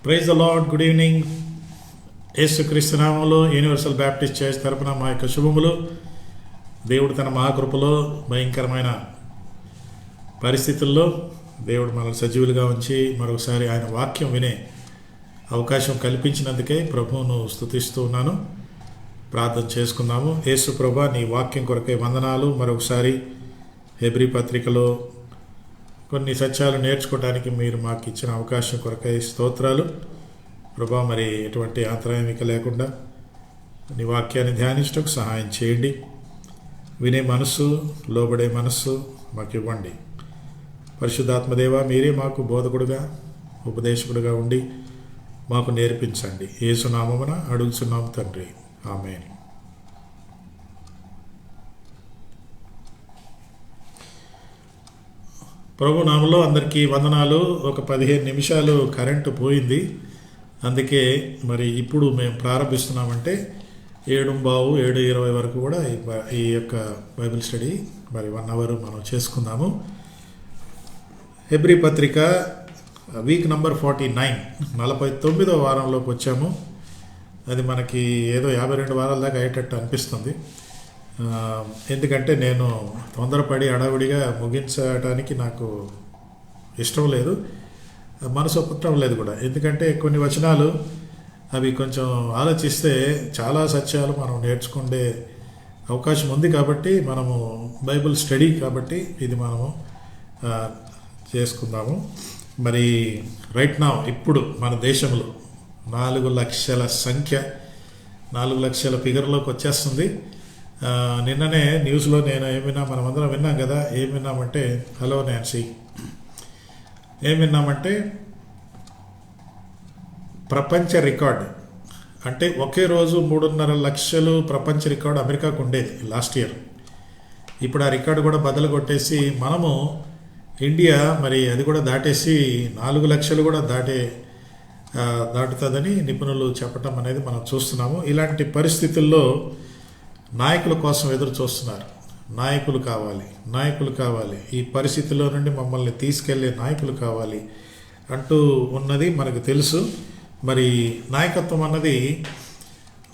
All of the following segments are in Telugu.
Praise the lord. Good evening. యేసుక్రీస్తు నామములో యూనివర్సల్ బ్యాప్టిస్ట్ చర్చ్ తరపున మా యొక్క శుభములు. దేవుడు తన మహాకృపలో భయంకరమైన పరిస్థితుల్లో దేవుడు మనల్ని సజీవులుగా ఉంచి మరొకసారి ఆయన వాక్యం వినే అవకాశం కల్పించినందుకే ప్రభువును స్తుతిస్తూ ఉన్నాను. ప్రార్థన చేసుకుందాము. యేసు ప్రభా, నీ వాక్యం కొరకే వందనాలు. మరొకసారి హెబ్రీ పత్రికలో కొన్ని సత్యాలు నేర్చుకోవడానికి మీరు మాకు ఇచ్చిన అవకాశం కొరకై స్తోత్రాలు ప్రభా. మరి ఎటువంటి ఆంతరాయమిక లేకుండా నీ వాక్యాన్ని ధ్యానించడానికి సహాయం చేయండి. వినే మనస్సు, లోబడే మనస్సు మాకు ఇవ్వండి. పరిశుద్ధాత్మదేవ, మీరే మాకు బోధకుడుగా ఉపదేశకుడుగా ఉండి మాకు నేర్పించండి. యేసు నామమున అడుగుచున్నాము తండ్రి, ఆమేన్. ప్రభు నామములో అందరికీ వందనాలు. ఒక 15 నిమిషాలు కరెంటు పోయింది, అందుకే మరి ఇప్పుడు మేము ప్రారంభిస్తున్నామంటే 7:15, 7:20 వరకు కూడా ఈ యొక్క బైబిల్ స్టడీ మరి 1 అవర్ మనం చేసుకుందాము. హెబ్రీ పత్రిక వీక్ నంబర్ 49, 49వ వారంలోకి వచ్చాము. అది మనకి ఏదో 52 వారాల దాకా అయ్యేటట్టు అనిపిస్తుంది. ఎందుకంటే నేను తొందరపడి హడావుడిగా ముగించడానికి నాకు ఇష్టం లేదు, మనసు ఒప్పటం లేదు కూడా. ఎందుకంటే కొన్ని వచనాలు అవి కొంచెం ఆలోచిస్తే చాలా సత్యాలు మనం నేర్చుకునే అవకాశం ఉంది. కాబట్టి మనము బైబిల్ స్టడీ కాబట్టి ఇది మనము చేసుకుందాము. మరి రైట్ నా ఇప్పుడు మన దేశంలో 4 లక్షల సంఖ్య, 4 లక్షల ఫిగర్లోకి వచ్చేస్తుంది. నిన్ననే న్యూస్లో నేను మనమందరం విన్నాం కదా. ఏం విన్నామంటే, హలో నాన్సీ, ఏం విన్నామంటే ప్రపంచ రికార్డు అంటే ఒకే రోజు 3.5 లక్షలు ప్రపంచ రికార్డు అమెరికాకు ఉండేది లాస్ట్ ఇయర్. ఇప్పుడు ఆ రికార్డు కూడా బదులు కొట్టేసి మనము ఇండియా మరి అది కూడా దాటేసి 4 లక్షలు కూడా దాటుతుందని నిపుణులు చెప్పటం అనేది మనం చూస్తున్నాము. ఇలాంటి పరిస్థితుల్లో నాయకుల కోసం ఎదురు చూస్తున్నారు. నాయకులు కావాలి, నాయకులు కావాలి, ఈ పరిస్థితిలో నుండి మమ్మల్ని తీసుకెళ్లే నాయకులు కావాలి అంటూ ఉన్నది మనకు తెలుసు. మరి నాయకత్వం అన్నది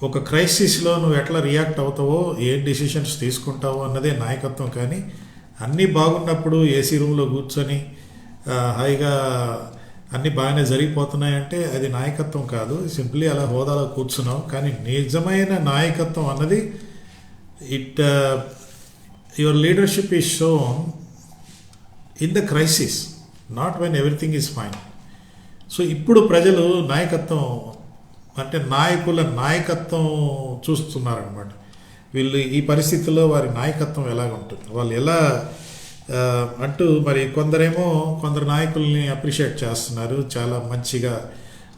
ఒక క్రైసిస్లో నువ్వు ఎట్లా రియాక్ట్ అవుతావో, ఏ డిసిషన్స్ తీసుకుంటావో అన్నదే నాయకత్వం. కానీ అన్నీ బాగున్నప్పుడు ఏసీ రూమ్లో కూర్చొని హాయిగా అన్నీ బాగానే జరిగిపోతున్నాయంటే అది నాయకత్వం కాదు. సింప్లీ అలా హోదాలో కూర్చున్నావు. కానీ నిజమైన నాయకత్వం అన్నది your leadership is shown in the crisis, not when everything is fine. So ఇప్పుడు ప్రజలు నాయకత్వం అంటే నాయకుల నాయకత్వం చూస్తున్నారనమాట. వీళ్ళు ఈ పరిస్థితుల్లో వారి నాయకత్వం ఎలాగ ఉంటుంది, వాళ్ళు ఎలా అంటూ మరి కొందరు నాయకుల్ని అప్రిషియేట్ చేస్తున్నారు. చాలా మంచిగా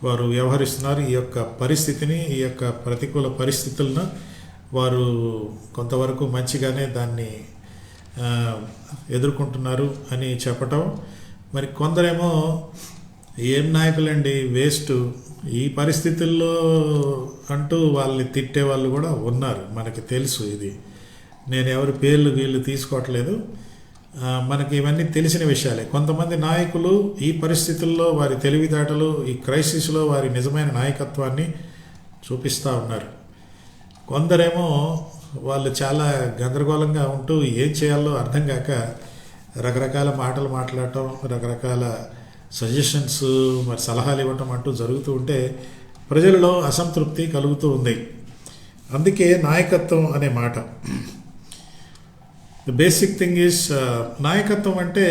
వారు వ్యవహరిస్తున్నారు. ఈ యొక్క పరిస్థితిని, ఈ యొక్క ప్రతికూల పరిస్థితులను వారు కొంతవరకు మంచిగానే దాన్ని ఎదుర్కొంటున్నారు అని చెప్పటం. మరి కొందరేమో ఏం నాయకులండి, వేస్ట్, ఈ పరిస్థితుల్లో అంటూ వాళ్ళని తిట్టే వాళ్ళు కూడా ఉన్నారు. మనకి తెలుసు. ఇది నేను ఎవరి పేర్లు వీళ్ళు తీసుకోవట్లేదు, మనకి ఇవన్నీ తెలిసిన విషయాలే. కొంతమంది నాయకులు ఈ పరిస్థితుల్లో వారి తెలివితేటలు, ఈ క్రైసిస్లో వారి నిజమైన నాయకత్వాన్ని చూపిస్తూ ఉన్నారు. కొందరేమో వాళ్ళు చాలా గందరగోళంగా ఉంటూ ఏం చేయాలో అర్థం కాక రకరకాల మాటలు మాట్లాడటం, రకరకాల సజెషన్స్ మరి సలహాలు ఇవ్వటం అంటూ జరుగుతూ ఉంటే ప్రజలలో అసంతృప్తి కలుగుతూ ఉంది. అందుకే నాయకత్వం అనే మాట, ద బేసిక్ థింగ్ ఈజ్ నాయకత్వం అంటే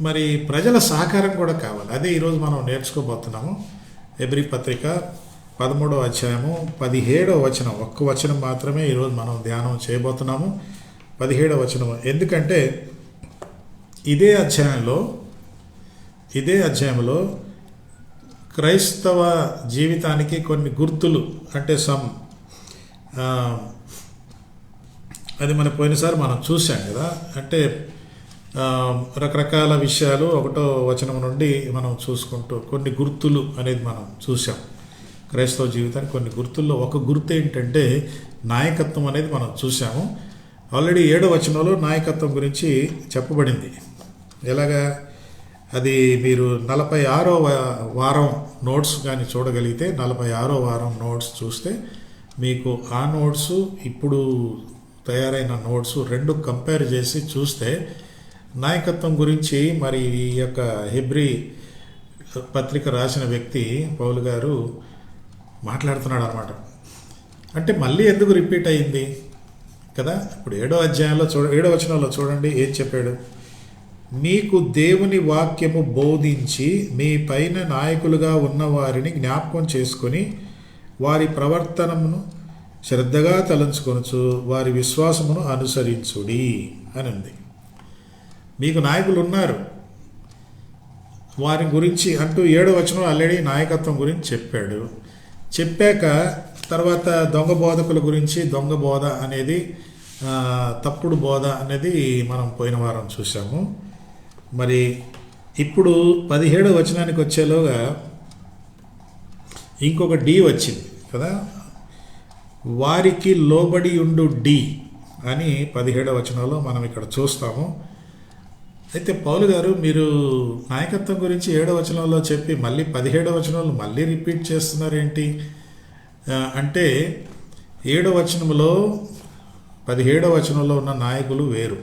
మరి ప్రజల సహకారం కూడా కావాలి. అదే ఈరోజు మనం నేర్చుకోబోతున్నాము. హెబ్రీ పత్రిక 13వ అధ్యాయము 17వ వచనం, ఒక్క వచనం మాత్రమే ఈరోజు మనం ధ్యానం చేయబోతున్నాము. 17వ వచనం. ఎందుకంటే ఇదే అధ్యాయంలో క్రైస్తవ జీవితానికి కొన్ని గుర్తులు అంటే అది మన పోయినసారి మనం చూసాం కదా. అంటే రకరకాల విషయాలు 1వ వచనం నుండి మనం చూసుకుంటూ కొన్ని గుర్తులు అనేది మనం చూసాం. క్రైస్తవ జీవితానికి కొన్ని గుర్తుల్లో ఒక గుర్తు ఏంటంటే నాయకత్వం అనేది మనం చూసాము. ఆల్రెడీ 7వ వచనంలో నాయకత్వం గురించి చెప్పబడింది. ఎలాగా అది మీరు 46వ వారం నోట్స్ కానీ చూడగలిగితే 46వ వారం నోట్స్ చూస్తే మీకు ఆ నోట్స్ ఇప్పుడు తయారైన నోట్స్ రెండు కంపేర్ చేసి చూస్తే నాయకత్వం గురించి మరి ఈ యొక్క హెబ్రీ పత్రిక రాసిన వ్యక్తి పౌలు గారు మాట్లాడుతున్నాడు అనమాట. అంటే మళ్ళీ ఎందుకు రిపీట్ అయింది కదా. ఇప్పుడు 7వ అధ్యాయంలో 7వ వచనంలో చూడండి ఏం చెప్పాడు. మీకు దేవుని వాక్యము బోధించి మీ పైన నాయకులుగా ఉన్న వారిని జ్ఞాపకం చేసుకొని వారి ప్రవర్తనమును శ్రద్ధగా తలంచుకొనుచు వారి విశ్వాసమును అనుసరించుడి అని ఉంది. మీకు నాయకులు ఉన్నారు, వారి గురించి అంటూ 7వ వచనం ఆల్రెడీ నాయకత్వం గురించి చెప్పాడు. చెప్పాక తర్వాత దొంగ బోధకుల గురించి దొంగ బోధ అనేది తప్పుడు బోధ అనేది మనం పోయిన వారం చూసాము. మరి ఇప్పుడు 17వ వచనానికి వచ్చేలోగా ఇంకొక డి వచ్చింది కదా. వారికి లోబడి ఉండు డి అని 17వ వచనంలో మనం ఇక్కడ చూస్తాము. అయితే పౌలు గారు మీరు నాయకత్వం గురించి 7వ వచనంలో చెప్పి మళ్ళీ 17వ వచనంలో మళ్ళీ రిపీట్ చేస్తున్నారేంటి అంటే 7వ వచనంలో 17వ వచనంలో ఉన్న నాయకులు వేరు.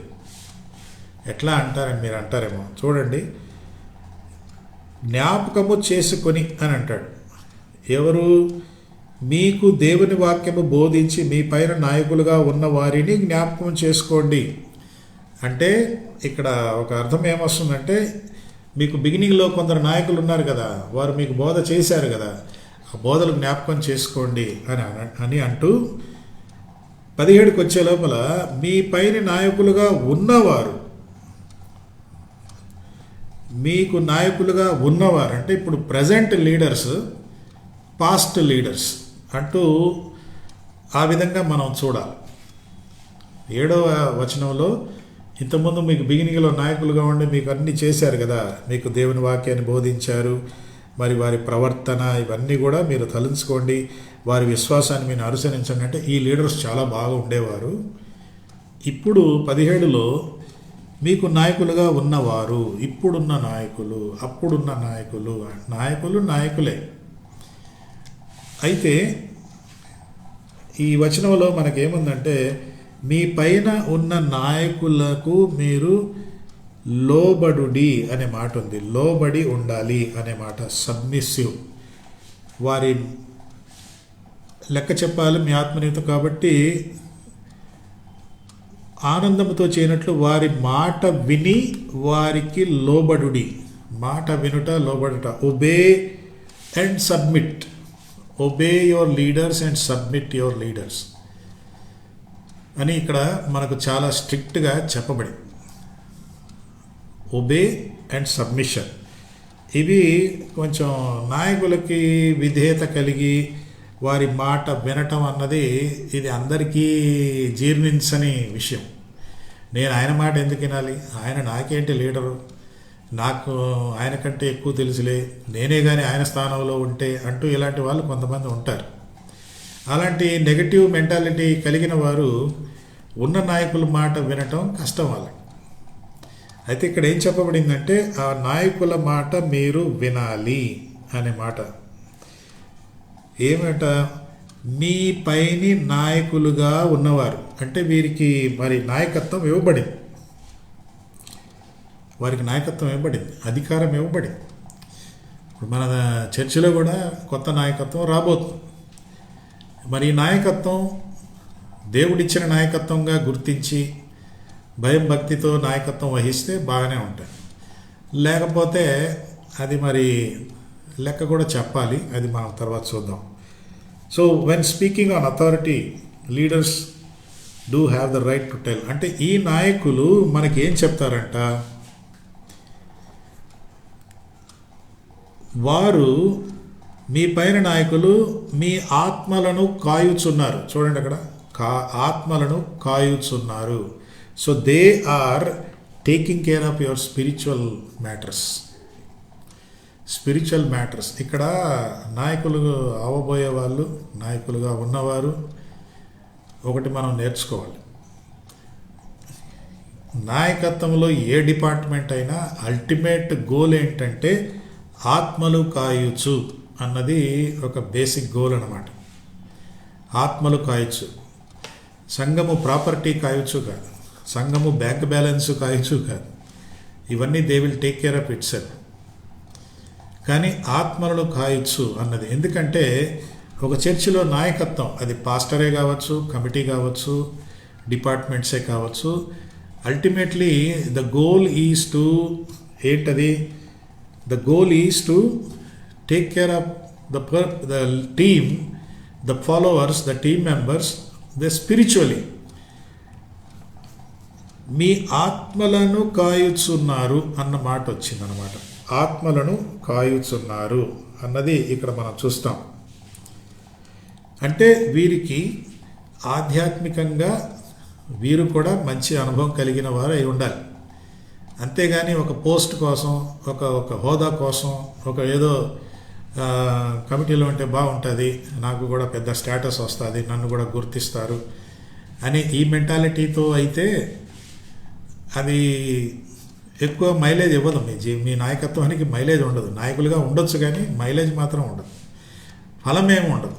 ఎట్లా అంటారని మీరు అంటారేమో. చూడండి, జ్ఞాపకము చేసుకొని అని అంటాడు. ఎవరు? మీకు దేవుని వాక్యము బోధించి మీ పైన నాయకులుగా ఉన్న వారిని జ్ఞాపకం చేసుకోండి. అంటే ఇక్కడ ఒక అర్థం ఏమొస్తుందంటే మీకు బిగినింగ్లో కొందరు నాయకులు ఉన్నారు కదా, వారు మీకు బోధ చేశారు కదా, ఆ బోధలు జ్ఞాపకం చేసుకోండి అని అంటూ 17కి వచ్చే లోపల మీ పైన నాయకులుగా ఉన్నవారు, మీకు నాయకులుగా ఉన్నవారు అంటే ఇప్పుడు ప్రజెంట్ లీడర్స్, పాస్ట్ లీడర్స్ అంటూ ఆ విధంగా మనం చూడాలి. 7వ వచనంలో ఇంతకుముందు మీకు బిగినింగ్లో నాయకులుగా ఉండి మీకు అన్నీ చేశారు కదా, మీకు దేవుని వాక్యాన్ని బోధించారు, మరి వారి ప్రవర్తన ఇవన్నీ కూడా మీరు తలంచుకోండి, వారి విశ్వాసాన్ని మీరు అనుసరించండి అంటే ఈ లీడర్స్ చాలా బాగా ఉండేవారు. ఇప్పుడు 17లో మీకు నాయకులుగా ఉన్నవారు, ఇప్పుడున్న నాయకులు, అప్పుడున్న నాయకులు నాయకులే. అయితే ఈ వచనంలో మనకేముందంటే మీ పైన ఉన్న నాయకులకు మీరు లోబడుడి అనే మాట ఉంది. లోబడి ఉండాలి అనే మాట, సబ్మిసివ్. వారి లెక్క చెప్పాలి మీ ఆత్మనీయత కాబట్టి ఆనందంతో చేయనట్లు వారి మాట విని వారికి లోబడుడి. మాట వినుట, లోబడుట. Obey and submit. Obey your leaders and submit your leaders అని ఇక్కడ మనకు చాలా స్ట్రిక్ట్గా చెప్పబడింది. ఒబే అండ్ సబ్మిషన్ ఇవి కొంచెం నాయకులకి విధేయత కలిగి వారి మాట వినటం అన్నది ఇది అందరికీ జీర్ణించని విషయం. నేను ఆయన మాట ఎందుకు వినాలి, ఆయన నాకేంటి లీడరు, నాకు ఆయన కంటే ఎక్కువ తెలుసులే, నేనే కానీ ఆయన స్థానంలో ఉంటే అంటూ ఇలాంటి వాళ్ళు కొంతమంది ఉంటారు. అలాంటి నెగటివ్ మెంటాలిటీ కలిగిన వారు ఉన్న నాయకుల మాట వినటం కష్టం వాళ్ళకి. అయితే ఇక్కడ ఏం చెప్పబడిందంటే ఆ నాయకుల మాట మీరు వినాలి అనే మాట. ఏమట? మీ పైని నాయకులుగా ఉన్నవారు అంటే వీరికి మరి నాయకత్వం ఇవ్వబడింది, వారికి నాయకత్వం ఇవ్వబడింది, అధికారం ఇవ్వబడింది. ఇప్పుడు మన చర్చిలో కూడా కొత్త నాయకత్వం రాబోతుంది. మరి ఈ నాయకత్వం దేవుడిచ్చిన నాయకత్వంగా గుర్తించి భయం భక్తితో నాయకత్వం వహిస్తే బాగానే ఉంటాయి. లేకపోతే అది మరి లెక్క కూడా చెప్పాలి, అది మనం తర్వాత చూద్దాం. So when speaking on authority leaders do have the right to tell. అంటే ఈ నాయకులు మనకి ఏం చెప్తారంట, వారు మీ పైన నాయకులు మీ ఆత్మలను కాయుచున్నారు. చూడండి అక్కడ ఆత్మలను కాయుచున్నారు. So they are taking care of your spiritual matters. ఇక్కడ నాయకులు అవ్వబోయే వాళ్ళు, నాయకులుగా ఉన్నవారు ఒకటి మనం నేర్చుకోవాలి. నాయకత్వంలో ఏ డిపార్ట్మెంట్ అయినా అల్టిమేట్ గోల్ ఏంటంటే ఆత్మలు కాయుచు అన్నది ఒక బేసిక్ గోల్ అన్నమాట. ఆత్మలు కాయచ్చు, సంఘము ప్రాపర్టీ కాయచ్చు కాదు, సంఘము బ్యాంక్ బ్యాలెన్స్ కాయచ్చు కాదు. ఇవన్నీ they will take care of it self. కానీ ఆత్మలను కాయచ్చు అన్నది, ఎందుకంటే ఒక చర్చిలో నాయకత్వం, అది పాస్టరే కావచ్చు, కమిటీ కావచ్చు, డిపార్ట్మెంట్సే కావచ్చు, ultimately the goal is to ఏంటది, the goal is to take care of the team, the followers, the team members, the spiritually. మీ ఆత్మలను కాయుచున్నారు అన్న మాట వచ్చిందనమాట. ఆత్మలను కాయుచున్నారు అన్నది ఇక్కడ మనం చూస్తాం. అంటే వీరికి ఆధ్యాత్మికంగా వీరు కూడా మంచి అనుభవం కలిగిన వారు అయి ఉండాలి. అంతేగాని ఒక పోస్ట్ కోసం, ఒక హోదా కోసం, ఒక ఏదో కమిటీలో ఉంటే బాగుంటుంది, నాకు కూడా పెద్ద స్టేటస్ వస్తుంది, నన్ను కూడా గుర్తిస్తారు అని ఈ మెంటాలిటీతో అయితే అది ఎక్కువ మైలేజ్ ఇవ్వదు. మీ నాయకత్వానికి మైలేజ్ ఉండదు. నాయకులుగా ఉండొచ్చు కానీ మైలేజ్ మాత్రం ఉండదు, ఫలమేమి ఉండదు.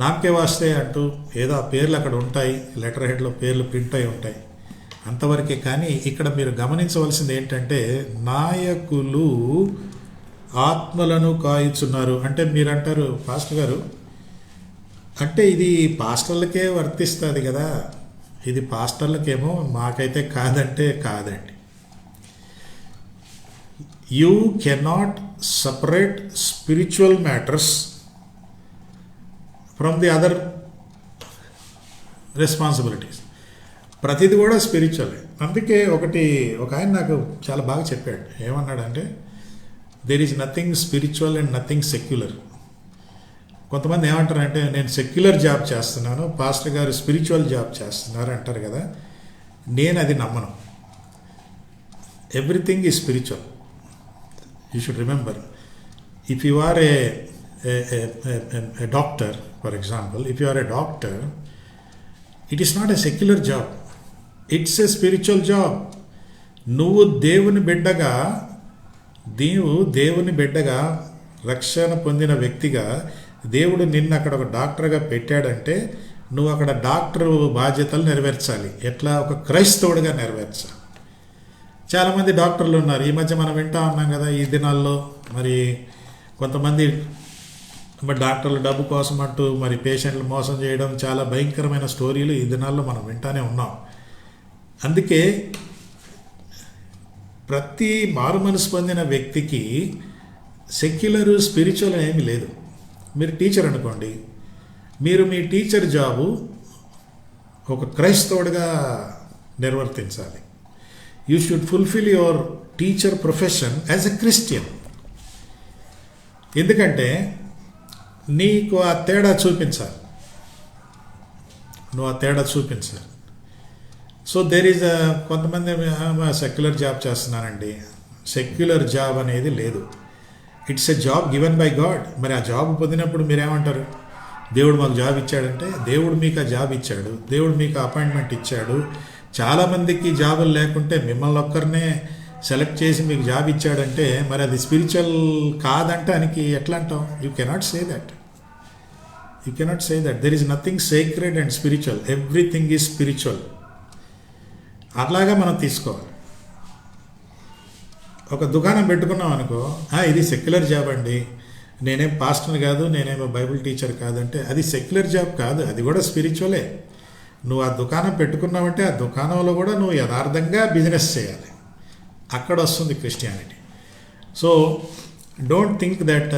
నామకే వాస్తే అంటూ ఏదో ఆ పేర్లు అక్కడ ఉంటాయి, లెటర్ హెడ్లో పేర్లు ప్రింట్ అయి ఉంటాయి, అంతవరకే. కానీ ఇక్కడ మీరు గమనించవలసింది ఏంటంటే, నాయకులు ఆత్మలను కాయుచున్నారు అంటే మీరు అంటారు, పాస్టర్ గారు అంటే ఇది పాస్టర్లకే వర్తిస్తుంది కదా, ఇది పాస్టర్లకేమో మాకైతే కాదంటే కాదండి. You cannot separate spiritual matters from the other responsibilities. ప్రతిది కూడా స్పిరిచువలే. అందుకే ఒక ఆయన నాకు చాలా బాగా చెప్పాడు. ఏమన్నాడంటే, there is nothing spiritual and nothing secular. కొంతమంది ఏమంటారంటే, నేను సెక్యులర్ జాబ్ చేస్తున్నాను, పాస్టర్ గారు స్పిరిచువల్ జాబ్ చేస్తున్నారు అంటారు కదా. నేను అది నమ్మను. Everything is spiritual. You should remember, if you are a doctor, for example, if you are a doctor, it is not a secular job, it's a spiritual job. నువ్వు దేవుని బిడ్డగా రక్షణ పొందిన వ్యక్తిగా దేవుడు నిన్ను అక్కడ ఒక డాక్టర్గా పెట్టాడంటే నువ్వు అక్కడ డాక్టర్ బాధ్యతలు నెరవేర్చాలి. ఎట్లా? ఒక క్రైస్తవుడిగా నెరవేర్చాలి. చాలామంది డాక్టర్లు ఉన్నారు. ఈ మధ్య మనం వింటా ఉన్నాం కదా ఈ దినాల్లో, మరి కొంతమంది డాక్టర్లు డబ్బు కోసం అంటూ మరి పేషెంట్లు మోసం చేయడం, చాలా భయంకరమైన స్టోరీలు ఈ దినాల్లో మనం వింటానే ఉన్నాం. అందుకే ప్రతి మారు మనసు పొందిన వ్యక్తికి సెక్యులర్ స్పిరిచువల్ ఏమీ లేదు. మీరు టీచర్ అనుకోండి, మీరు మీ టీచర్ జాబు ఒక క్రైస్తవుడిగా నిర్వర్తించాలి. You should fulfil your teacher profession as a Christian. ఎందుకంటే నీకు ఆ తేడా చూపించాలి, నువ్వు ఆ తేడా చూపించాలి. సో దేర్ ఈజ్ కొంతమంది సెక్యులర్ జాబ్ చేస్తున్నానండి. సెక్యులర్ జాబ్ అనేది లేదు. It's a job given by God. మరి ఆ జాబ్ పొందినప్పుడు మీరేమంటారు? దేవుడు మాకు జాబ్ ఇచ్చాడంటే దేవుడు మీకు ఆ జాబ్ ఇచ్చాడు, దేవుడు మీకు అపాయింట్మెంట్ ఇచ్చాడు. చాలామందికి జాబులు లేకుంటే మిమ్మల్ని ఒక్కరినే సెలెక్ట్ చేసి మీకు జాబ్ ఇచ్చాడంటే మరి అది స్పిరిచువల్ కాదంటానికి ఎట్లా అంటాం? You cannot say that. You cannot say that. There is nothing sacred and spiritual. Everything is spiritual. అట్లాగా మనం తీసుకోవాలి. ఒక దుకాణం పెట్టుకున్నాం అనుకో, ఇది సెక్యులర్ జాబ్ అండి, నేనేం పాస్టర్ని కాదు, నేనేమో బైబిల్ టీచర్ కాదంటే అది సెక్యులర్ జాబ్ కాదు, అది కూడా స్పిరిచువలే. నువ్వు ఆ దుకాణం పెట్టుకున్నావంటే ఆ దుకాణంలో కూడా నువ్వు యథార్థంగా బిజినెస్ చేయాలి. అక్కడ వస్తుంది Christianity. So don't think that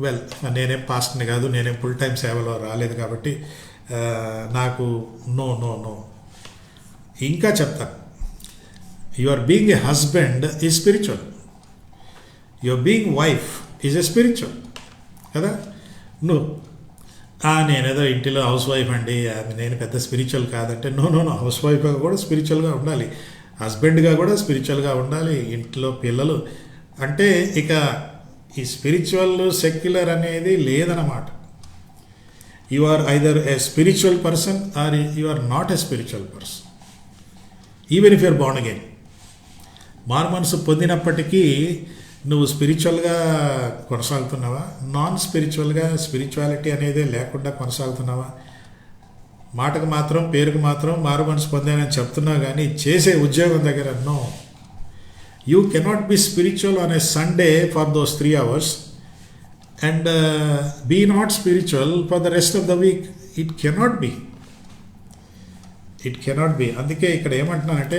well నేనేం పాస్టర్ని కాదు, నేనేం ఫుల్ టైం సేవలో రాలేదు కాబట్టి నాకు నో నో నో. ఇంకా చెప్తాను, your being a husband is spiritual, your being wife is a spiritual కదా. నువ్వు నేనేదో ఇంటిలో హౌస్ వైఫ్ అండి, నేను పెద్ద స్పిరిచువల్ కాదంటే నో నో నో. హౌస్ వైఫ్గా కూడా స్పిరిచువల్గా ఉండాలి, హస్బెండ్గా కూడా స్పిరిచువల్గా ఉండాలి, ఇంట్లో పిల్లలు అంటే ఇక ఈ స్పిరిచువల్ సెక్యులర్ అనేది లేదన్నమాట. You are either a spiritual person or you are not a spiritual person. Even if you're born again, మారు మనసు పొందినప్పటికీ నువ్వు స్పిరిచువల్గా కొనసాగుతున్నావా, నాన్ స్పిరిచువల్గా స్పిరిచువాలిటీ అనేదే లేకుండా కొనసాగుతున్నావా? మాటకు మాత్రం, పేరుకు మాత్రం మారు మనసు పొందానని చెప్తున్నావు, కానీ చేసే ఉద్యోగం దగ్గర no. You cannot be spiritual on a Sunday for those 3 hours and be not spiritual for the rest of the week. It cannot be. అందుకే ఇక్కడ ఏమంటున్నానంటే,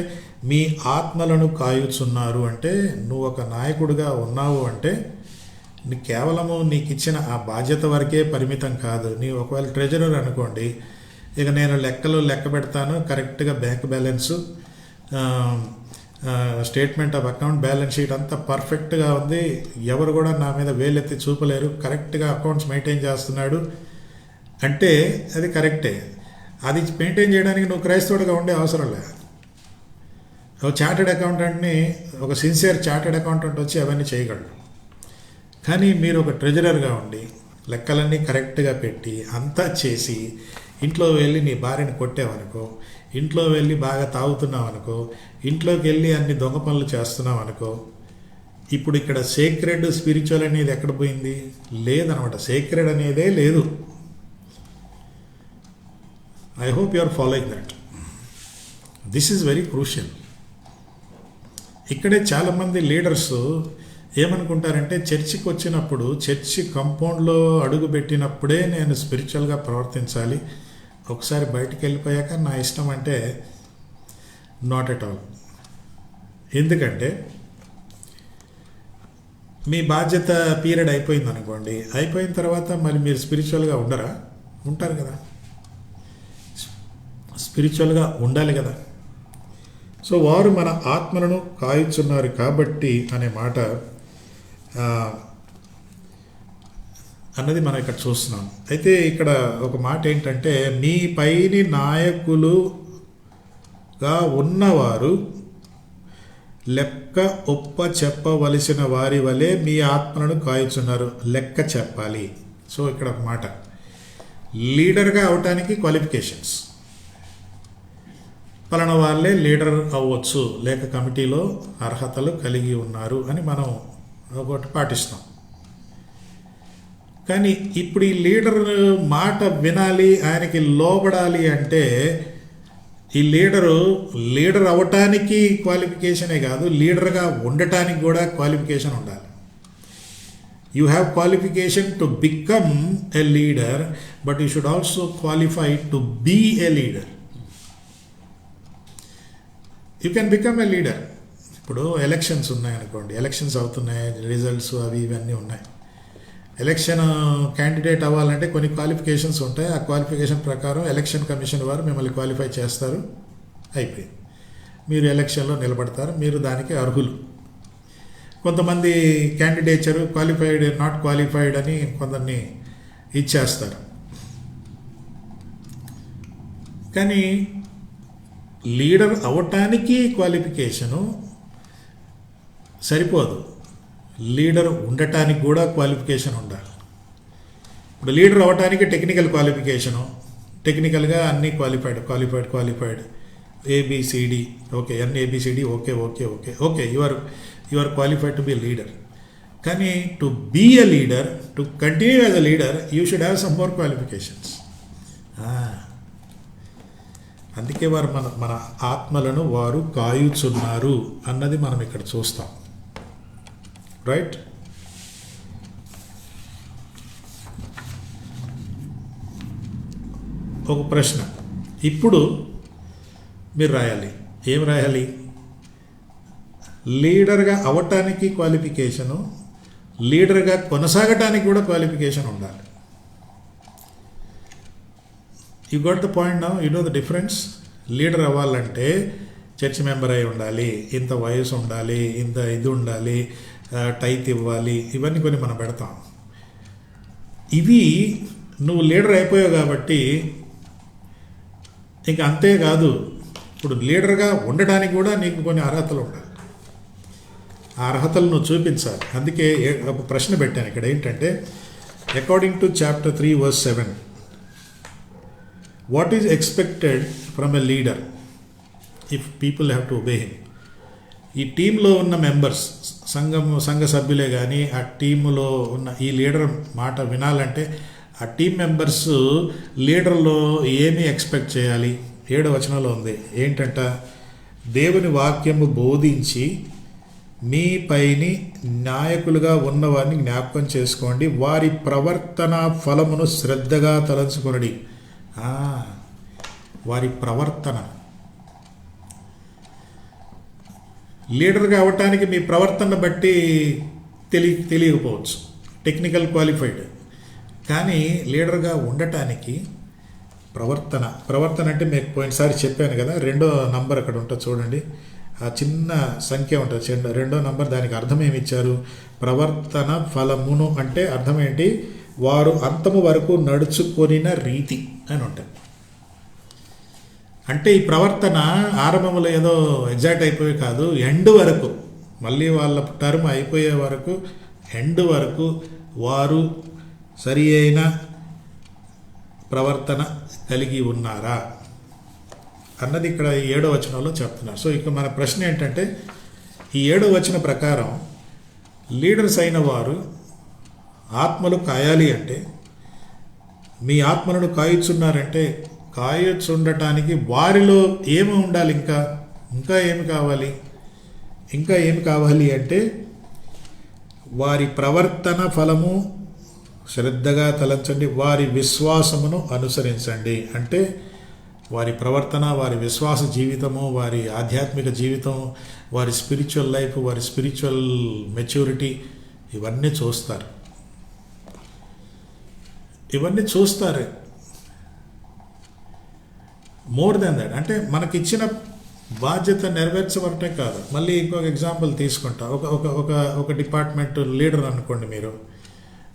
మీ ఆత్మలను కాయుచున్నారు అంటే, నువ్వు ఒక నాయకుడిగా ఉన్నావు అంటే కేవలము నీకు ఇచ్చిన ఆ బాధ్యత వరకే పరిమితం కాదు. నీ ఒకవేళ ట్రెజరర్ అనుకోండి, ఇక నేను లెక్క పెడతాను, కరెక్ట్గా bank balance, statement of account, balance sheet అంతా పర్ఫెక్ట్గా ఉంది, ఎవరు కూడా నా మీద వేలెత్తి చూపలేరు, కరెక్ట్గా అకౌంట్స్ మెయింటైన్ చేస్తున్నాడు అంటే అది కరెక్టే. అది మెయింటైన్ చేయడానికి నువ్వు క్రైస్తవుడిగా ఉండే అవసరం లేదు. ఒక చార్టెడ్ అకౌంటెంట్ని, ఒక సిన్సియర్ చార్టెడ్ అకౌంటెంట్ వచ్చి అవన్నీ చేయగలడు. కానీ మీరు ఒక ట్రెజరర్గా ఉండి లెక్కలన్నీ కరెక్ట్గా పెట్టి అంతా చేసి ఇంట్లో వెళ్ళి నీ భార్యని కొట్టావనుకో, ఇంట్లో వెళ్ళి బాగా తాగుతున్నావు అనుకో, ఇంట్లోకి వెళ్ళి అన్ని దొంగ పనులు చేస్తున్నావు అనుకో, ఇప్పుడు ఇక్కడ సేక్రెడ్ స్పిరిచువల్ అనేది ఎక్కడ పోయింది? లేదనమాట. సేక్రెడ్ అనేదే లేదు. I hope you are following that. This is very crucial. ఇక్కడే చాలామంది లీడర్స్ ఏమనుకుంటారంటే, చర్చికి వచ్చినప్పుడు, చర్చి కంపౌండ్లో అడుగు పెట్టినప్పుడే నేను స్పిరిచువల్గా ప్రవర్తించాలి, ఒకసారి బయటికి వెళ్ళిపోయాక నా ఇష్టం అంటే నాట్ ఎట్ ఆల్. ఎందుకంటే మీ బాధ్యత పీరియడ్ అయిపోయింది అనుకోండి, అయిపోయిన తర్వాత మరి మీరు స్పిరిచువల్గా ఉండరా? ఉంటారు కదా, స్పిరిచువల్గా ఉండాలి కదా. సో వారు మన ఆత్మలను కాయుచున్నారు కాబట్టి అనే మాట అన్నది మనం ఇక్కడ చూస్తున్నాం. అయితే ఇక్కడ ఒక మాట ఏంటంటే, మీ పైని నాయకులుగా ఉన్నవారు లెక్క ఒప్ప చెప్పవలసిన వారి వలె మీ ఆత్మలను కాయుచున్నారు. లెక్క చెప్పాలి. సో ఇక్కడ ఒక మాట, లీడర్గా అవటానికి క్వాలిఫికేషన్స్, పలానా వాళ్ళే లీడర్ అవ్వచ్చు, లేక కమిటీలో అర్హతలు కలిగి ఉన్నారు అని మనం ఒకటి పాటిస్తాం. కానీ ఇప్పుడు ఈ లీడర్ మాట వినాలి, ఆయనకి లోబడాలి అంటే ఈ లీడర్ అవ్వటానికి క్వాలిఫికేషనే కాదు, లీడర్గా ఉండటానికి కూడా క్వాలిఫికేషన్ ఉండాలి. You have qualification to become a leader, but you should also qualify to be a leader. You can become a leader. ఇప్పుడు ఎలక్షన్స్ ఉన్నాయనుకోండి, ఎలక్షన్స్ అవుతున్నాయి, రిజల్ట్స్ అవి ఇవన్నీ ఉన్నాయి. ఎలక్షన్ క్యాండిడేట్ అవ్వాలంటే కొన్ని క్వాలిఫికేషన్స్ ఉంటాయి. ఆ క్వాలిఫికేషన్ ప్రకారం ఎలక్షన్ కమిషన్ వారు మిమ్మల్ని క్వాలిఫై చేస్తారు, అయిపోయింది, మీరు ఎలక్షన్లో నిలబడతారు, మీరు దానికి అర్హులు. కొంతమంది క్యాండిడేచరు క్వాలిఫైడ్, నాట్ క్వాలిఫైడ్ అని కొందరిని ఇచ్చేస్తారు. కానీ లీడర్ అవ్వటానికి క్వాలిఫికేషను సరిపోదు, లీడర్ ఉండటానికి కూడా క్వాలిఫికేషన్ ఉండాలి. ఇప్పుడు లీడర్ అవ్వటానికి టెక్నికల్ క్వాలిఫికేషను, టెక్నికల్గా అన్నీ క్వాలిఫైడ్ ఏబిసిడి, ఓకే, అన్ని ABCD, okay, you are qualified to be leader. కానీ to be a leader, to continue as a leader, you should have some more qualifications. అందుకే వారు మన ఆత్మలను వారు కాయుచున్నారు అన్నది మనం ఇక్కడ చూస్తాం. రైట్? ఒక ప్రశ్న ఇప్పుడు మీరు రాయాలి. ఏం రాయాలి? లీడర్గా అవ్వటానికి క్వాలిఫికేషను, లీడర్గా కొనసాగటానికి కూడా క్వాలిఫికేషన్ ఉండాలి. You got the point now, you know the difference. Leader అవ్వాలంటే చర్చ్ మెంబర్ అయి ఉండాలి, ఇంత వయసు ఉండాలి, ఇంత ఇది ఉండాలి, టైత్ ఇవ్వాలి, ఇవన్నీ కొన్ని మనం పెడతాం. ఇవి నువ్వు లీడర్ అయిపోయావు కాబట్టి ఇంకా అంతేకాదు, ఇప్పుడు లీడర్గా ఉండడానికి కూడా నీకు కొన్ని అర్హతలు ఉండాలి. ఆ అర్హతలు నువ్వు చూపించాలి. అందుకే ఒక ప్రశ్న పెట్టాను ఇక్కడ, ఏంటంటే according to chapter 3 verse 7, what is expected from a leader if people have to obey him? ఈ టీంలో ఉన్న మెంబర్స్, సంఘ సభ్యులే కానీ ఆ టీములో ఉన్న ఈ లీడర్ మాట వినాలంటే ఆ టీం మెంబర్స్ లీడర్లో ఏమి ఎక్స్పెక్ట్ చేయాలి? 7వ వచనంలో ఉంది ఏంటంట, దేవుని వాక్యము బోధించి మీ పైని నాయకులుగా ఉన్నవారిని జ్ఞాపకం చేసుకోండి, వారి ప్రవర్తన ఫలమును శ్రద్ధగా తలంచుకొనడి. వారి ప్రవర్తన, లీడర్గా అవ్వటానికి మీ ప్రవర్తన బట్టి తెలియకపోవచ్చు, టెక్నికల్ క్వాలిఫైడ్, కానీ లీడర్గా ఉండటానికి ప్రవర్తన అంటే మీకు పోయినసారి చెప్పాను కదా, 2వ నంబర్ అక్కడ ఉంటుంది చూడండి, ఆ చిన్న సంఖ్య ఉంటుంది 2వ నంబర్, దానికి అర్థం ఏమి ఇచ్చారు? ప్రవర్తన ఫలమును అంటే అర్థం ఏంటి? వారు అంతము వరకు నడుచుకొనిన రీతి అని ఉంటుంది. అంటే ఈ ప్రవర్తన ఆరంభంలో ఏదో ఎగ్జాక్ట్ అయిపోయి కాదు, ఎండ్ వరకు, మళ్ళీ వాళ్ళ టర్మ్ అయిపోయే వరకు, ఎండ్ వరకు వారు సరి అయిన ప్రవర్తన కలిగి ఉన్నారా అన్నది ఇక్కడ 7వ వచనంలో చెప్తున్నారు. సో ఇక మన ప్రశ్న ఏంటంటే, ఈ 7వ వచనం ప్రకారం లీడర్స్ అయిన వారు ఆత్మలు కాయాలి అంటే, మీ ఆత్మలను కాయచున్నారంటే, కాయచుండటానికి వారిలో ఏమి ఉండాలి? ఇంకా ఏమి కావాలి అంటే, వారి ప్రవర్తన ఫలము శ్రద్ధగా తలంచండి, వారి విశ్వాసమును అనుసరించండి. అంటే వారి ప్రవర్తన, వారి విశ్వాస జీవితము, వారి ఆధ్యాత్మిక జీవితం, వారి స్పిరిచువల్ లైఫ్, వారి స్పిరిచువల్ మెచ్యూరిటీ, ఇవన్నీ చూస్తారు. మోర్ దెన్ దట్, అంటే మనకిచ్చిన బాధ్యత నెరవేర్చబట్టే కాదు. మళ్ళీ ఇంకొక ఎగ్జాంపుల్ తీసుకుంటా. ఒక డిపార్ట్మెంట్ లీడర్ అనుకోండి, మీరు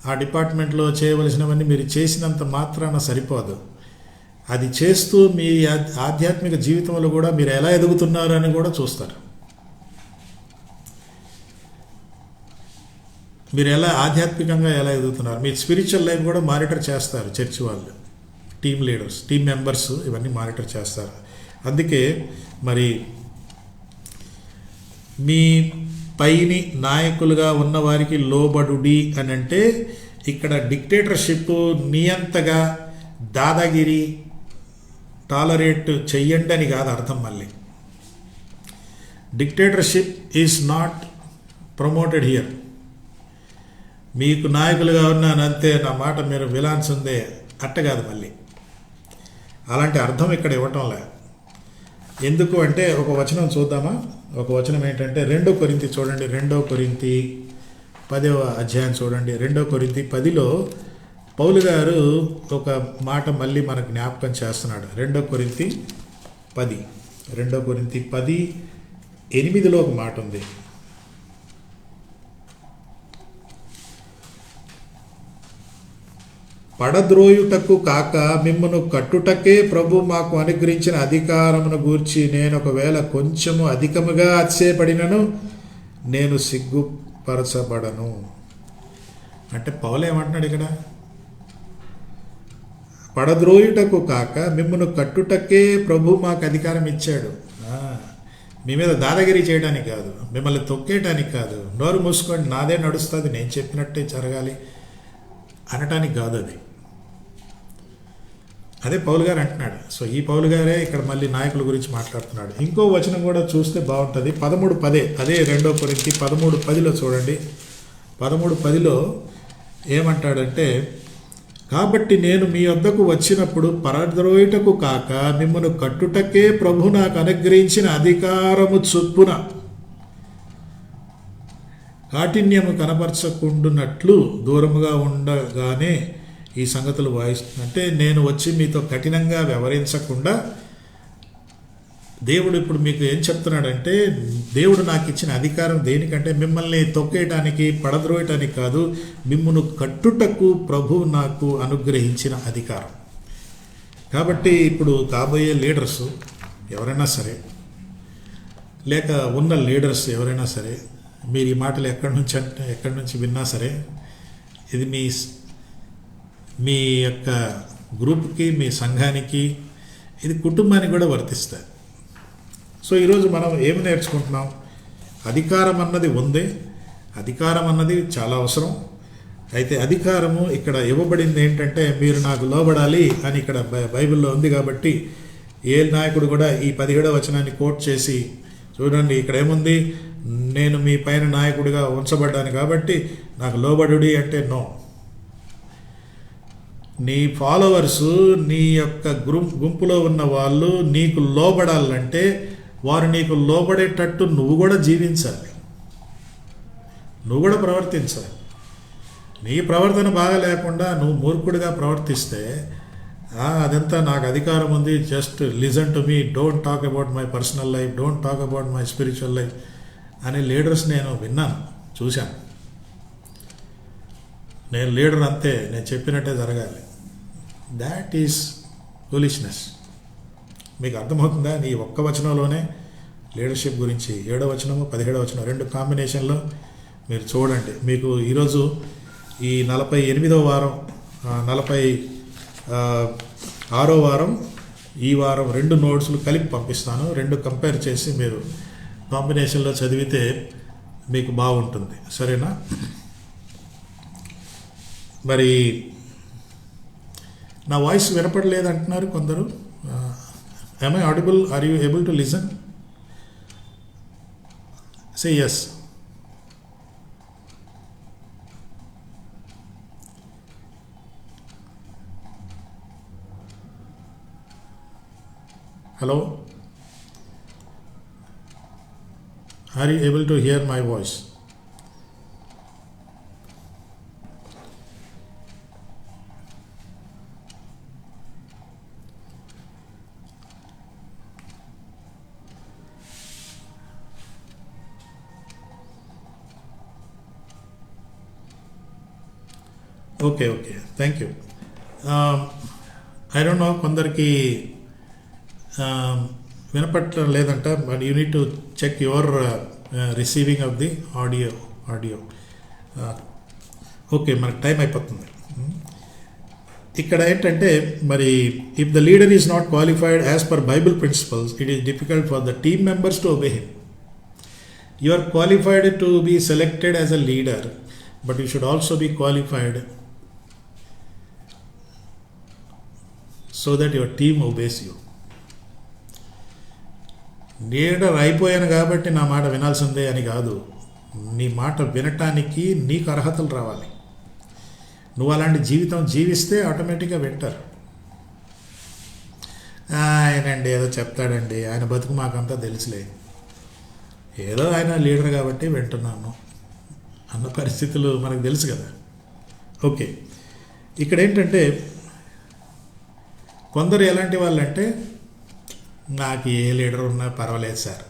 ఆ డిపార్ట్మెంట్లో చేయవలసినవన్నీ మీరు చేసినంత మాత్రాన సరిపోదు. అది చేస్తూ మీ ఆధ్యాత్మిక జీవితంలో కూడా మీరు ఎలా ఎదుగుతున్నారు అని కూడా చూస్తారు. మీరు ఆధ్యాత్మికంగా ఎలా ఎదుగుతున్నారు, మీ స్పిరిచువల్ లైఫ్ కూడా మానిటర్ చేస్తారు. చర్చి వాళ్ళు, టీమ్ లీడర్స్, టీమ్ మెంబర్స్ ఇవన్నీ మానిటర్ చేస్తారు. అందుకే మరి మీ పైని నాయకులుగా ఉన్నవారికి లోబడుడి అని అంటే, ఇక్కడ డిక్టేటర్షిప్, నియంతగా దాదాగిరి టాలరేట్ చెయ్యండి అని కాదు అర్థం. మళ్ళీ dictatorship is not promoted here. మీకు నాయకులుగా ఉన్నానంతే, నా మాట మీరు విలాల్సిందే అట్ట కాదు. మళ్ళీ అలాంటి అర్థం ఇక్కడ ఇవ్వటంలే. ఎందుకు అంటే, ఒక వచనం చూద్దామా? ఒక వచనం ఏంటంటే 2 కొరింథీ చూడండి, 2 కొరింథీ 10వ అధ్యాయం చూడండి. 2 కొరింథీ 10లో పౌలు గారు ఒక మాట మళ్ళీ మనకు జ్ఞాపకం చేస్తున్నాడు. 2 కొరింథీ 10:8లో ఒక మాట ఉంది. పడద్రోయుటకు కాక మిమ్మను కట్టుటకే ప్రభు మాకు అనుగ్రహించిన అధికారమును గూర్చి నేను ఒకవేళ కొంచెము అధికముగా అతిశయపడినను నేను సిగ్గుపరచబడను. అంటే పౌలు ఏమంటున్నాడు ఇక్కడ? పడద్రోయుటకు కాక మిమ్మను కట్టుటకే ప్రభు మాకు అధికారం ఇచ్చాడు. మీ మీద దాదాగిరి చేయడానికి కాదు, మిమ్మల్ని తొక్కేయడానికి కాదు, నోరు మూసుకోండి నాదే నడుస్తుంది, నేను చెప్పినట్టే జరగాలి అనటానికి కాదు. అదే పౌలు గారు అంటున్నాడు. సో ఈ పౌలు గారే ఇక్కడ మళ్ళీ నాయకుల గురించి మాట్లాడుతున్నాడు. ఇంకో వచనం కూడా చూస్తే బాగుంటుంది. 13:10, అదే 2 కొరింథీ 13:10లో చూడండి. 13:10లో ఏమంటాడంటే, కాబట్టి నేను మీ వద్దకు వచ్చినప్పుడు పరద్రోయుటకు కాక మిమ్మను కట్టుటకే ప్రభు నాకు అనుగ్రహించిన అధికారము చొప్పున కాఠిన్యము కనపరచకుండునట్లు దూరముగా ఉండగానే ఈ సంగతులు వాయిస్తుంది. అంటే నేను వచ్చి మీతో కఠినంగా వ్యవహరించకుండా దేవుడు ఇప్పుడు మీకు ఏం చెప్తున్నాడంటే, దేవుడు నాకు ఇచ్చిన అధికారం దేనికంటే మిమ్మల్ని తొక్కేయటానికి, పడద్రోయటానికి కాదు, మిమ్మల్ని కట్టుటకు ప్రభు నాకు అనుగ్రహించిన అధికారం. కాబట్టి ఇప్పుడు కాబోయే లీడర్స్ ఎవరైనా సరే, లేక ఉన్న లీడర్స్ ఎవరైనా సరే, మీరు ఈ మాటలు ఎక్కడి నుంచి విన్నా సరే, ఇది మీ యొక్క గ్రూప్కి, మీ సంఘానికి, ఇది కుటుంబానికి కూడా వర్తిస్తుంది. సో ఈరోజు మనం ఏమి నేర్చుకుంటున్నాం? అధికారం అన్నది ఉంది, అధికారం అన్నది చాలా అవసరం. అయితే అధికారము ఇక్కడ ఇవ్వబడింది ఏంటంటే మీరు నాకు లోబడాలి అని ఇక్కడ బైబిల్లో ఉంది. కాబట్టి ఏ నాయకుడు కూడా ఈ 17వ వచనాన్ని కోట్ చేసి చూడండి, ఇక్కడ ఏముంది, నేను మీ పైన నాయకుడిగా ఉంచబడ్డాను కాబట్టి నాకు లోబడుడి అంటే నో. నీ ఫాలోవర్స్, నీ యొక్క గుంపులో ఉన్న వాళ్ళు నీకు లోబడాలంటే వారు నీకు లోబడేటట్టు నువ్వు కూడా జీవించాలి, నువ్వు కూడా ప్రవర్తించాలి. నీ ప్రవర్తన బాగా లేకుండా నువ్వు మూర్ఖుడిగా ప్రవర్తిస్తే అదంతా నాకు అధికారం ఉంది, just listen to me, don't talk about my personal life, don't talk about my spiritual life అనే లీడర్స్ నేను విన్నాను, చూశాను. నేను లీడర్ అంతే, నేను చెప్పినట్టే జరగాలి. That is foolishness. మీకు అర్థమవుతుందా? నీ ఒక్క వచనంలోనే లీడర్షిప్ గురించి 7వ వచనము 17వ వచనం 2 కాంబినేషన్లో మీరు చూడండి. మీకు ఈరోజు ఈ 48వ వారం 46వ వారం ఈ వారం 2 నోట్స్లు కలిపి పంపిస్తాను. 2 కంపేర్ చేసి మీరు కాంబినేషన్లో చదివితే మీకు బాగుంటుంది. సరేనా? మరి నా వాయిస్ వినపడలేదు అంటున్నారు కొందరు. am I audible? Are you able to listen? Say yes. Hello? Are you able to hear my voice? Okay, thank you. I don't know, కొందరికి వినపట్టడం లేదంట. But you need to check your receiving of the audio. Okay, మనకు టైం అయిపోతుంది. ఇక్కడ ఏంటంటే మరి if the leader is not qualified as per Bible principles, it is difficult for the team members to obey him. You are qualified to be selected as a leader, but you should also be qualified so that your team obeys you. Leader అయిపోయాను కాబట్టి నా మాట వినాల్సిందే అని కాదు. నీ మాట వినటానికి నీకు అర్హతలు రావాలి. నువ్వు అలాంటి జీవితం జీవిస్తే ఆటోమేటిక్గా వింటారు. ఆయనండి ఏదో చెప్తాడండి, ఆయన బతుకు మాకంతా తెలుసులే, ఏదో ఆయన లీడర్ కాబట్టి వింటున్నాను అన్న పరిస్థితులు మనకు తెలుసు కదా. ఓకే, ఇక్కడ ఏంటంటే కొందరు ఎలాంటి వాళ్ళంటే, నాకు ఏ లీడర్ ఉన్నా పర్వాలేదు సార్,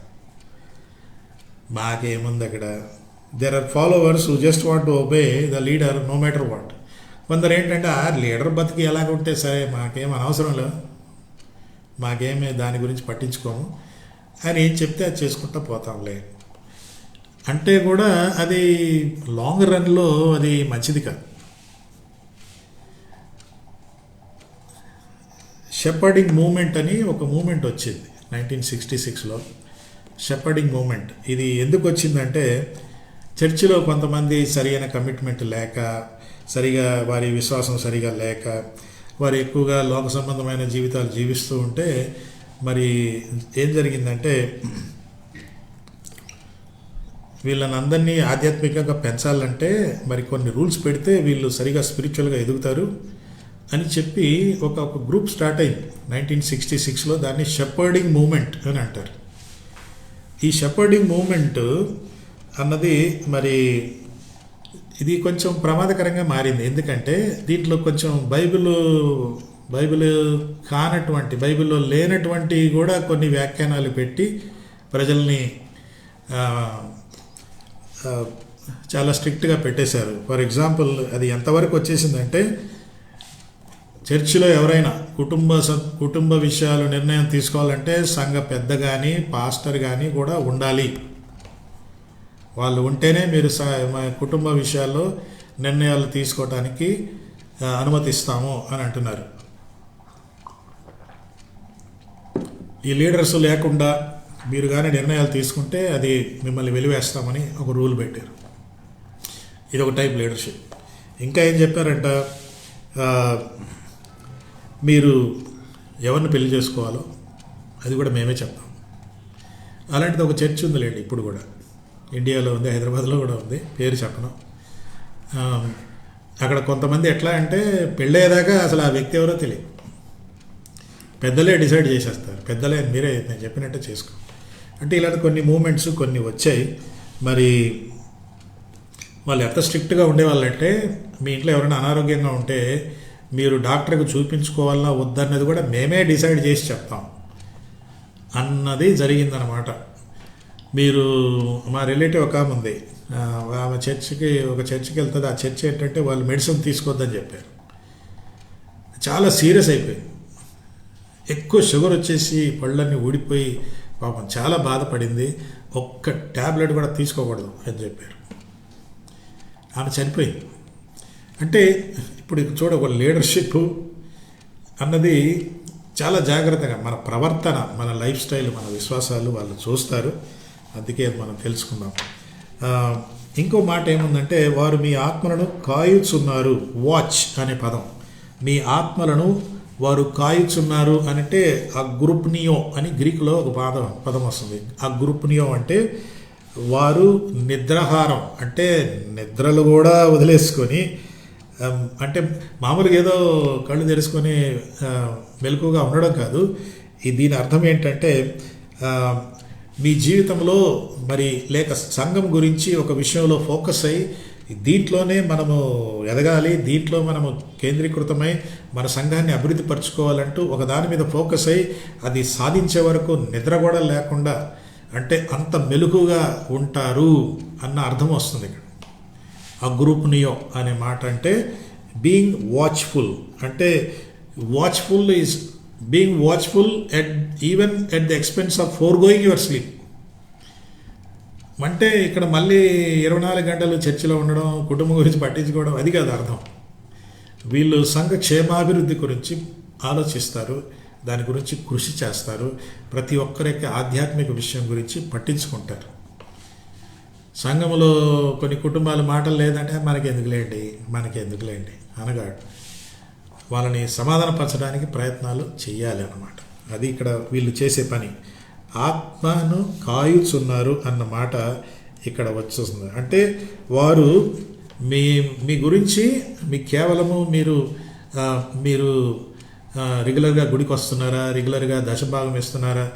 మాకేముంది అక్కడ. There are followers who just want to obey the leader no matter what. కొందరు ఏంటంటే లీడర్ బతికి ఎలాగుంటే సరే, మాకేం అనవసరం లేదు, మాకేమీ దాని గురించి పట్టించుకోము, ఆయన ఏం చెప్తే అది చేసుకుంటూ పోతాంలే అంటే కూడా అది లాంగ్ రన్లో అది మంచిది కాదు. షెపర్డింగ్ మూమెంట్ అని ఒక మూమెంట్ వచ్చింది 1966లో. షెపర్డింగ్ మూమెంట్ ఇది ఎందుకు వచ్చిందంటే, చర్చిలో కొంతమంది సరైన కమిట్మెంట్ లేక, సరిగా వారి విశ్వాసం సరిగా లేక, వారు ఎక్కువగా లోక సంబంధమైన జీవితాలు జీవిస్తూ ఉంటే మరి ఏం జరిగిందంటే, వీళ్ళని అందరినీ ఆధ్యాత్మికంగా పెంచాలంటే మరి కొన్ని రూల్స్ పెడితే వీళ్ళు సరిగా స్పిరిచువల్గా ఎదుగుతారు అని చెప్పి ఒక గ్రూప్ స్టార్ట్ అయింది 1966లో. దాన్ని షెపర్డింగ్ మూమెంట్ అని అంటారు. ఈ షెపర్డింగ్ మూమెంట్ అన్నది మరి ఇది కొంచెం ప్రమాదకరంగా మారింది. ఎందుకంటే దీంట్లో కొంచెం బైబిల్ కానటువంటి, బైబిల్లో లేనటువంటి కూడా కొన్ని వ్యాఖ్యానాలు పెట్టి ప్రజల్ని చాలా స్ట్రిక్ట్గా పెట్టేశారు. ఫర్ ఎగ్జాంపుల్ అది ఎంతవరకు వచ్చేసిందంటే, చర్చిలో ఎవరైనా కుటుంబ విషయాలు నిర్ణయం తీసుకోవాలంటే సంఘ పెద్ద కానీ పాస్టర్ కానీ కూడా ఉండాలి. వాళ్ళు ఉంటేనే మీరు కుటుంబ విషయాల్లో నిర్ణయాలు తీసుకోవటానికి అనుమతిస్తాము అని అంటున్నారు. ఈ లీడర్స్ లేకుండా మీరు కానీ నిర్ణయాలు తీసుకుంటే అది మిమ్మల్ని వెలివేస్తామని ఒక రూల్ పెట్టారు. ఇది ఒక టైప్ లీడర్షిప్. ఇంకా ఏం చెప్పారంట, ఆ, మీరు ఎవరిని పెళ్లి చేసుకోవాలో అది కూడా మేమే చెప్తాం. అలాంటిది ఒక చర్చ్ ఉందిలేండి ఇప్పుడు కూడా, ఇండియాలో ఉంది, హైదరాబాద్లో కూడా ఉంది, పేరు చెప్పను. ఆ, అక్కడ కొంతమంది ఎట్లా అంటే పెళ్ళయ్యేదాకా అసలు ఆ వ్యక్తి ఎవరో తెలియదు, పెద్దలే డిసైడ్ చేసేస్తారు, పెద్దలే మీరే నేను చెప్పినట్టే చేసుకో అంటే. ఇలాంటి కొన్ని మూమెంట్స్ కొన్ని వచ్చాయి. మరి వాళ్ళు ఎంత స్ట్రిక్ట్గా ఉండేవాళ్ళంటే, మీ ఇంట్లో ఎవరైనా అనారోగ్యంగా ఉంటే మీరు డాక్టర్కి చూపించుకోవాలా వద్దన్నది కూడా మేమే డిసైడ్ చేసి చెప్తాం అన్నది జరిగిందనమాట. మీరు మా రిలేటివ్ ఒక ఆమె ఉంది, ఆమె ఒక చర్చికి వెళ్తుంది. ఆ చర్చ్ ఏంటంటే వాళ్ళు మెడిసిన్ తీసుకోవద్దని చెప్పారు. చాలా సీరియస్ అయిపోయింది, ఎక్కువ షుగర్ వచ్చేసి పళ్ళన్నీ ఊడిపోయి పాపం చాలా బాధపడింది. ఒక్క ట్యాబ్లెట్ కూడా తీసుకోకూడదు అని చెప్పారు. ఆమె చనిపోయింది. అంటే ఇప్పుడు చూడ, ఒక లీడర్షిప్ అన్నది చాలా జాగ్రత్తగా మన ప్రవర్తన, మన లైఫ్ స్టైల్, మన విశ్వాసాలు వాళ్ళు చూస్తారు. అందుకే మనం తెలుసుకుందాం. ఇంకో మాట ఏముందంటే, వారు మీ ఆత్మలను కాయుచున్నారు. వాచ్ అనే పదం, మీ ఆత్మలను వారు కాయుచున్నారు అంటే ఆ గ్రూప్నియో అని గ్రీకులో ఒక పదం వస్తుంది. ఆ గ్రూప్నియో అంటే వారు నిద్రాహారం, అంటే నిద్రలు కూడా వదిలేసుకొని, అంటే మామూలుగా ఏదో కళ్ళు తెరుచుకొని మెలకుగా ఉండడం కాదు. దీని అర్థం ఏంటంటే, మీ జీవితంలో మరి లేక సంఘం గురించి ఒక విషయంలో ఫోకస్ అయ్యి దీంట్లోనే మనము ఎదగాలి, దీంట్లో మనము కేంద్రీకృతమై మన సంఘాన్ని అభివృద్ధి పరచుకోవాలంటూ ఒక దాని మీద ఫోకస్ అయ్యి అది సాధించే వరకు నిద్ర కూడా లేకుండా, అంటే అంత మెలుగుగా ఉంటారు అన్న అర్థం వస్తుంది ఇక్కడ. ఆ గ్రూప్నియో అనే మాట అంటే బీయింగ్ వాచ్ఫుల్, అంటే watchful is being watchful even at the expense of forgoing your sleep. అంటే ఇక్కడ మళ్ళీ 24 గంటలు చర్చిలో ఉండడం, కుటుంబం గురించి పట్టించుకోవడం అది కాదు అర్థం. వీళ్ళు సంఘ క్షేమాభివృద్ధి గురించి ఆలోచిస్తారు, దాని గురించి కృషి చేస్తారు, ప్రతి ఒక్కరికి ఆధ్యాత్మిక విషయం గురించి పట్టించుకుంటారు. సంఘంలో కొన్ని కుటుంబాల మాటలు లేదంటే మనకెందుకులేండి అనగాడు, వాళ్ళని సమాధానపరచడానికి ప్రయత్నాలు చేయాలి అన్నమాట. అది ఇక్కడ వీళ్ళు చేసే పని. ఆత్మను కాయుచున్నారు అన్న మాట ఇక్కడ వచ్చేస్తుంది. అంటే వారు మీ గురించి కేవలము మీరు రెగ్యులర్గా గుడికి వస్తున్నారా, రెగ్యులర్గా దశభాగం ఇస్తున్నారా,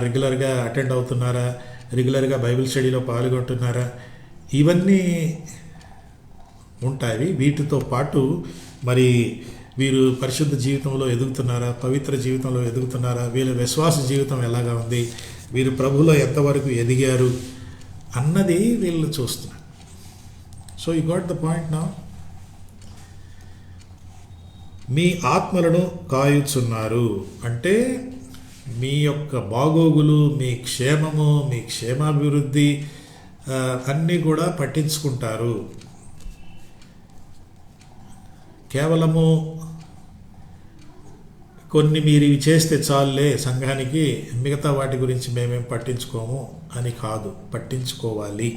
రెగ్యులర్గా అటెండ్ అవుతున్నారా, రెగ్యులర్గా బైబిల్ స్టడీలో పాల్గొంటున్నారా, ఇవన్నీ ఉంటాయి. వీటితో పాటు మరి వీరు పరిశుద్ధ జీవితంలో ఎదుగుతున్నారా, పవిత్ర జీవితంలో ఎదుగుతున్నారా, వీళ్ళ విశ్వాస జీవితం ఎలాగా ఉంది, వీరు ప్రభువులో ఎంతవరకు ఎదిగారు అన్నది వీళ్ళు చూస్తున్నారు. So you got the point now. మీ ఆత్మలను కాయుచున్నారు అంటే మీ యొక్క బాగోగులు, మీ క్షేమము, మీ క్షేమాభివృద్ధి అన్నీ కూడా పట్టించుకుంటారు. కేవలము కొన్ని మీరు ఇవి చేస్తే చాలులే సంఘానికి, మిగతా వాటి గురించి మేమేం పట్టించుకోము అని కాదు, పట్టించుకోవాలి.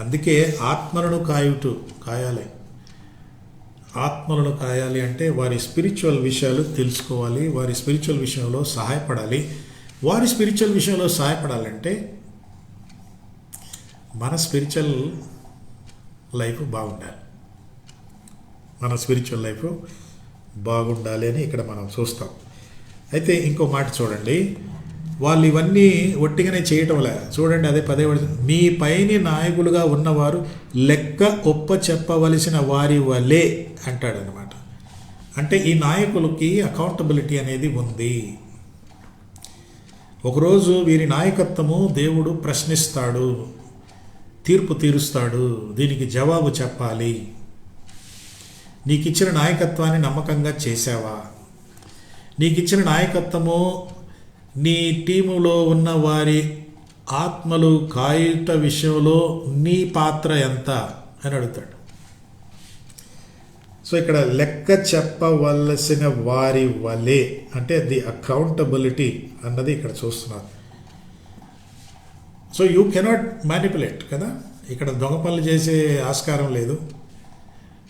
అందుకే ఆత్మలను కాయాలి. ఆత్మలను కాయాలి అంటే వారి స్పిరిచువల్ విషయాలు తెలుసుకోవాలి, వారి స్పిరిచువల్ విషయంలో సహాయపడాలి. వారి స్పిరిచువల్ విషయంలో సహాయపడాలంటే మన స్పిరిచువల్ లైఫ్ బాగుండాలి, మన స్పిరిచువల్ లైఫ్ బాగుండాలి అని ఇక్కడ మనం చూస్తాం. అయితే ఇంకో మాట చూడండి, వాళ్ళు ఇవన్నీ ఒట్టిగానే చేయటంలే. చూడండి, అదే పదే మీ పైని నాయకులుగా ఉన్నవారు లెక్క ఒప్ప చెప్పవలసిన వారి వలే అంటాడనమాట. అంటే ఈ నాయకులకి అకౌంటబిలిటీ అనేది ఉంది. ఒకరోజు వీరి నాయకత్వము దేవుడు ప్రశ్నిస్తాడు, తీర్పు తీరుస్తాడు, దీనికి జవాబు చెప్పాలి. నీకు ఇచ్చిన నాయకత్వాన్ని నమ్మకంగా చేసావా? నీకు ఇచ్చిన నాయకత్వము నీ టీములో ఉన్న వారి ఆత్మలు కాయుట విషయంలో నీ పాత్ర ఎంత అని అడుగుతాడు. సో ఇక్కడ లెక్క చెప్పవలసిన వారి వలే అంటే ది అకౌంటబిలిటీ అన్నది ఇక్కడ చూస్తున్నారు. సో యూ కెనాట్ మ్యానిపులేట్ కదా, ఇక్కడ దొంగ పనులు చేసే ఆస్కారం లేదు,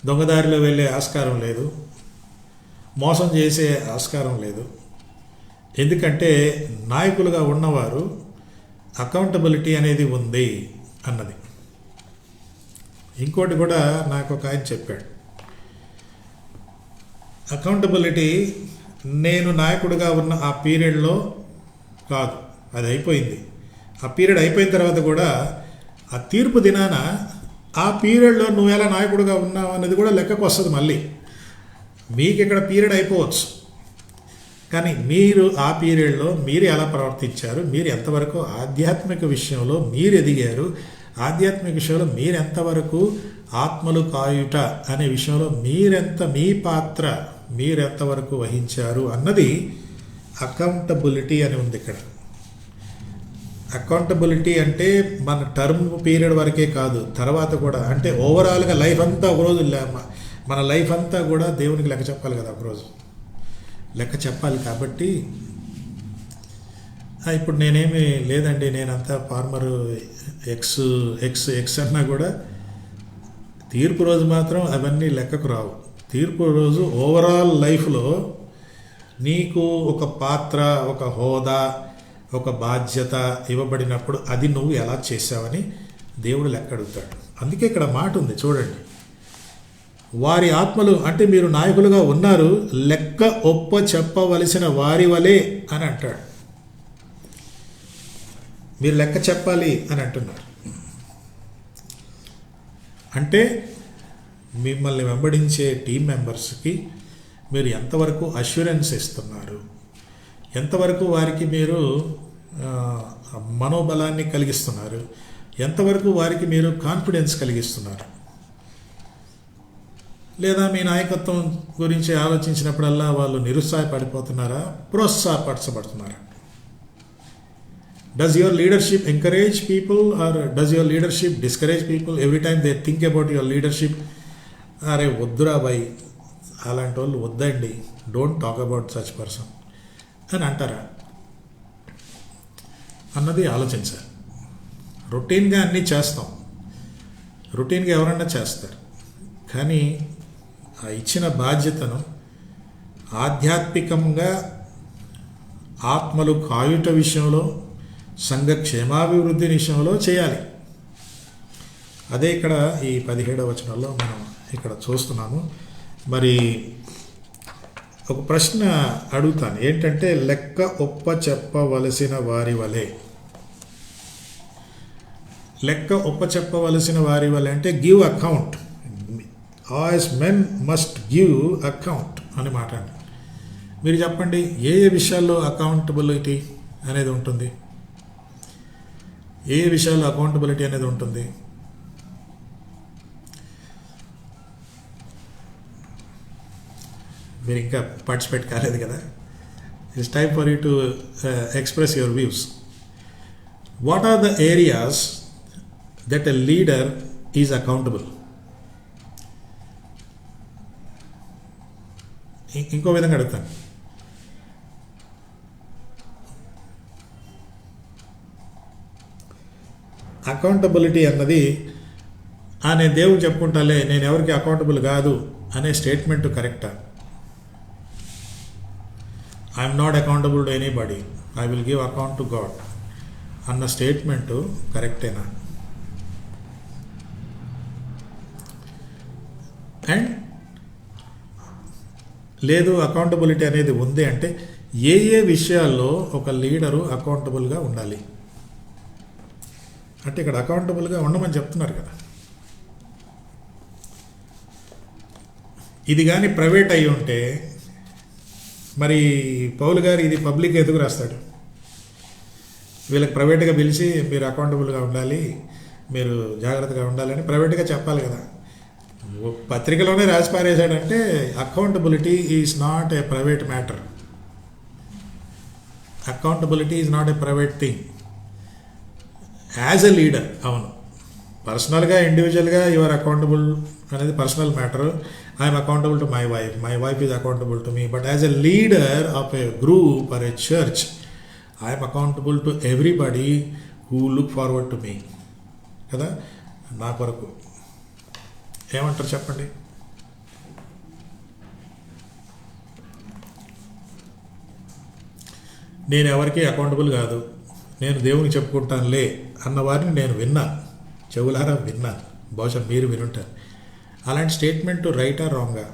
దొంగదారిలో వెళ్ళే ఆస్కారం లేదు, మోసం చేసే ఆస్కారం లేదు. ఎందుకంటే నాయకులుగా ఉన్నవారు అకౌంటబిలిటీ అనేది ఉంది అన్నది. ఇంకోటి కూడా నాకు ఒక ఆయన చెప్పాడు, అకౌంటబిలిటీ నేను నాయకుడిగా ఉన్న ఆ పీరియడ్లో కాదు, అది అయిపోయింది. ఆ పీరియడ్ అయిపోయిన తర్వాత కూడా ఆ తీర్పు దినాన ఆ పీరియడ్లో నువ్వు ఎలా నాయకుడిగా ఉన్నావు అనేది కూడా లెక్కకు వస్తుంది. మళ్ళీ మీకు ఇక్కడ పీరియడ్ అయిపోవచ్చు, కానీ మీరు ఆ పీరియడ్లో మీరు ఎలా ప్రవర్తించారు, మీరు ఎంతవరకు ఆధ్యాత్మిక విషయంలో మీరు ఎదిగారు, ఆధ్యాత్మిక విషయంలో మీరు ఎంతవరకు ఆత్మలు కాయుట అనే విషయంలో మీ పాత్ర మీరెంతవరకు వహించారు అన్నది అకౌంటబిలిటీ అని ఉంది ఇక్కడ. అకౌంటబిలిటీ అంటే మన టర్మ్ పీరియడ్ వరకే కాదు, తర్వాత కూడా, అంటే ఓవరాల్గా లైఫ్ అంతా ఒకరోజు మన లైఫ్ అంతా కూడా దేవునికి లెక్క చెప్పాలి కదా, ఒకరోజు లెక్క చెప్పాలి. కాబట్టి ఇప్పుడు నేనేమి లేదండి, నేనంతా ఫార్మరు ఎక్స్ అన్నా కూడా తీర్పు రోజు మాత్రం అవన్నీ లెక్కకు రావు. తీర్పు రోజు ఓవరాల్ లైఫ్లో నీకు ఒక పాత్ర, ఒక హోదా, ఒక బాధ్యత ఇవ్వబడినప్పుడు అది నువ్వు ఎలా చేసావని దేవుడు లెక్క అడుగుతాడు. అందుకే ఇక్కడ మాట ఉంది చూడండి, వారి ఆత్మలు, అంటే మీరు నాయకులుగా ఉన్నారు, లెక్క ఒప్ప చెప్పవలసిన వారి వలె అని అంటాడు. మీరు లెక్క చెప్పాలి అని అంటున్నారు. అంటే మిమ్మల్ని వెంబడించే టీం మెంబర్స్కి మీరు ఎంతవరకు అష్యూరెన్స్ ఇస్తున్నారు, ఎంతవరకు వారికి మీరు మనోబలాన్ని కలిగిస్తున్నారు, ఎంతవరకు వారికి మీరు కాన్ఫిడెన్స్ కలిగిస్తున్నారు. లేదా మీ నాయకత్వం గురించి ఆలోచించినప్పుడల్లా వాళ్ళు నిరుత్సాహపడిపోతున్నారా, ప్రోత్సాహపరచబడుతున్నారా? Does your leadership encourage people or does your leadership discourage people every time they think about your leadership? అరే వద్దురా బాయ్, అలాంటి వాళ్ళు వద్దండి, don't talk about such person అని అంటారా అన్నది ఆలోచించాలి. రొటీన్గా అన్నీ చేస్తాం, రొటీన్గా ఎవరన్నా చేస్తారు, కానీ ఆ ఇచ్చిన బాధ్యతను ఆధ్యాత్మికంగా ఆత్మలు కాయుట విషయంలో, సంఘ క్షేమాభివృద్ధి విషయంలో చేయాలి. అదే ఇక్కడ ఈ 17వ వచనంలో మనం ఇక్కడ చూస్తున్నాము. మరి ఒక ప్రశ్న అడుగుతాను, ఏంటంటే లెక్క ఒప్ప చెప్పవలసిన వారి వలె. లెక్క ఒప్ప చెప్పవలసిన వారి వలె అంటే give account, as men must give account అని మాట. మీరు చెప్పండి, ఏ విషయాల్లో అకౌంటబిలిటీ అనేది ఉంటుంది, ఏ విషయాల్లో అకౌంటబిలిటీ అనేది ఉంటుంది? మీరు ఇంకా పార్టిసిపేట్ కాలేదు కదా, it's time for you to express your views. What are the areas that a leader is accountable? ఇంకో విధంగా అడుగుతాను, అకౌంటబిలిటీ అన్నది నేను దేవుడు చెప్పుకుంటాలే, నేను ఎవరికి అకౌంటబుల్ కాదు అనే స్టేట్మెంట్ కరెక్టా? I'm not accountable to anybody, I will give account to God అన్న స్టేట్మెంటు కరెక్టేనా? అండ్ లేదు అకౌంటబిలిటీ అనేది ఉంది అంటే ఏ ఏ విషయాల్లో ఒక లీడరు అకౌంటబుల్గా ఉండాలి అంటే ఇక్కడ అకౌంటబుల్గా ఉండమని చెప్తున్నారు కదా. ఇది కానీ ప్రైవేట్ అయి ఉంటే మరి పౌలు గారు ఇది పబ్లిక్ ఎందుకు రాస్తాడు? వీళ్ళకి ప్రైవేట్గా పిలిచి మీరు అకౌంటబుల్గా ఉండాలి, మీరు జాగ్రత్తగా ఉండాలని ప్రైవేట్గా చెప్పాలి కదా. పత్రికలోనే రాసి పారేశాడంటే accountability is not a private matter. Accountability is not a private thing. As a leader, అవును, పర్సనల్గా ఇండివిజువల్గా యువర్ అకౌంటబుల్ అనేది personal matter. I'm accountable to my wife is accountable to me, but as a leader of a group or a church I'm accountable to everybody who look forward to me కదా. నా కొరకు. ఏమంటారు చెప్పండి? నేను ఎవరికి అకౌంటబుల్ కాదు, నేను దేవునికి చెప్పుకుంటానులే అన్నవారిని నేను విన్నాను, చెవులారా విన్నాను. బహుశా మీరు వినుంటారు. అలాంటి స్టేట్మెంట్ రైటా రాంగా?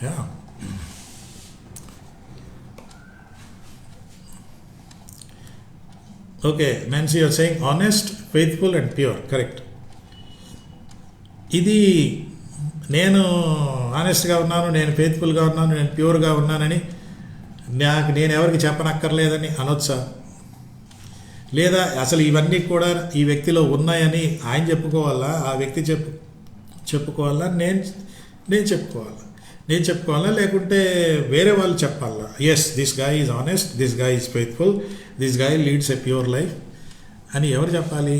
Ya, okay. Nancy, you're saying honest, faithful and pure. Correct. ఇది నేను ఆనెస్ట్గా ఉన్నాను, నేను ఫెయిత్ఫుల్గా ఉన్నాను, నేను ప్యూర్గా ఉన్నానని నేను ఎవరికి చెప్పనక్కర్లేదని అనొచ్చా? లేదా అసలు ఇవన్నీ కూడా ఈ వ్యక్తిలో ఉన్నాయని ఆయన చెప్పుకోవాలా, ఆ వ్యక్తి చెప్పుకోవాలా, నేను చెప్పుకోవాలా, లేకుంటే వేరే వాళ్ళు చెప్పాలా? Yes, this guy is honest, this guy is faithful, this guy leads a pure life అని ఎవరు చెప్పాలి?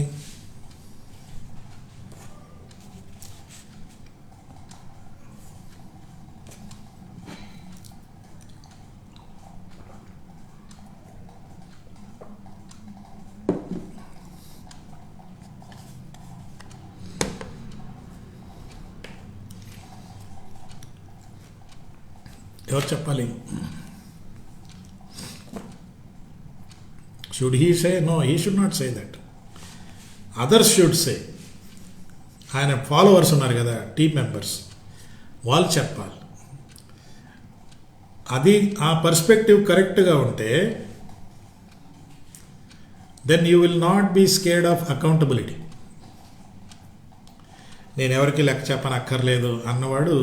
ఎవరు చెప్పాలి? Should he say? No, he should not say that. Others should say. ఆయన ఫాలోవర్స్ ఉన్నారు కదా, టీమ్ మెంబర్స్, వాళ్ళు చెప్పాలి. అది ఆ పర్స్పెక్టివ్ కరెక్ట్గా ఉంటే then you will not be scared of accountability. నేను ఎవరికి లెక్క చెప్పనక్కర్లేదు అన్నవాడు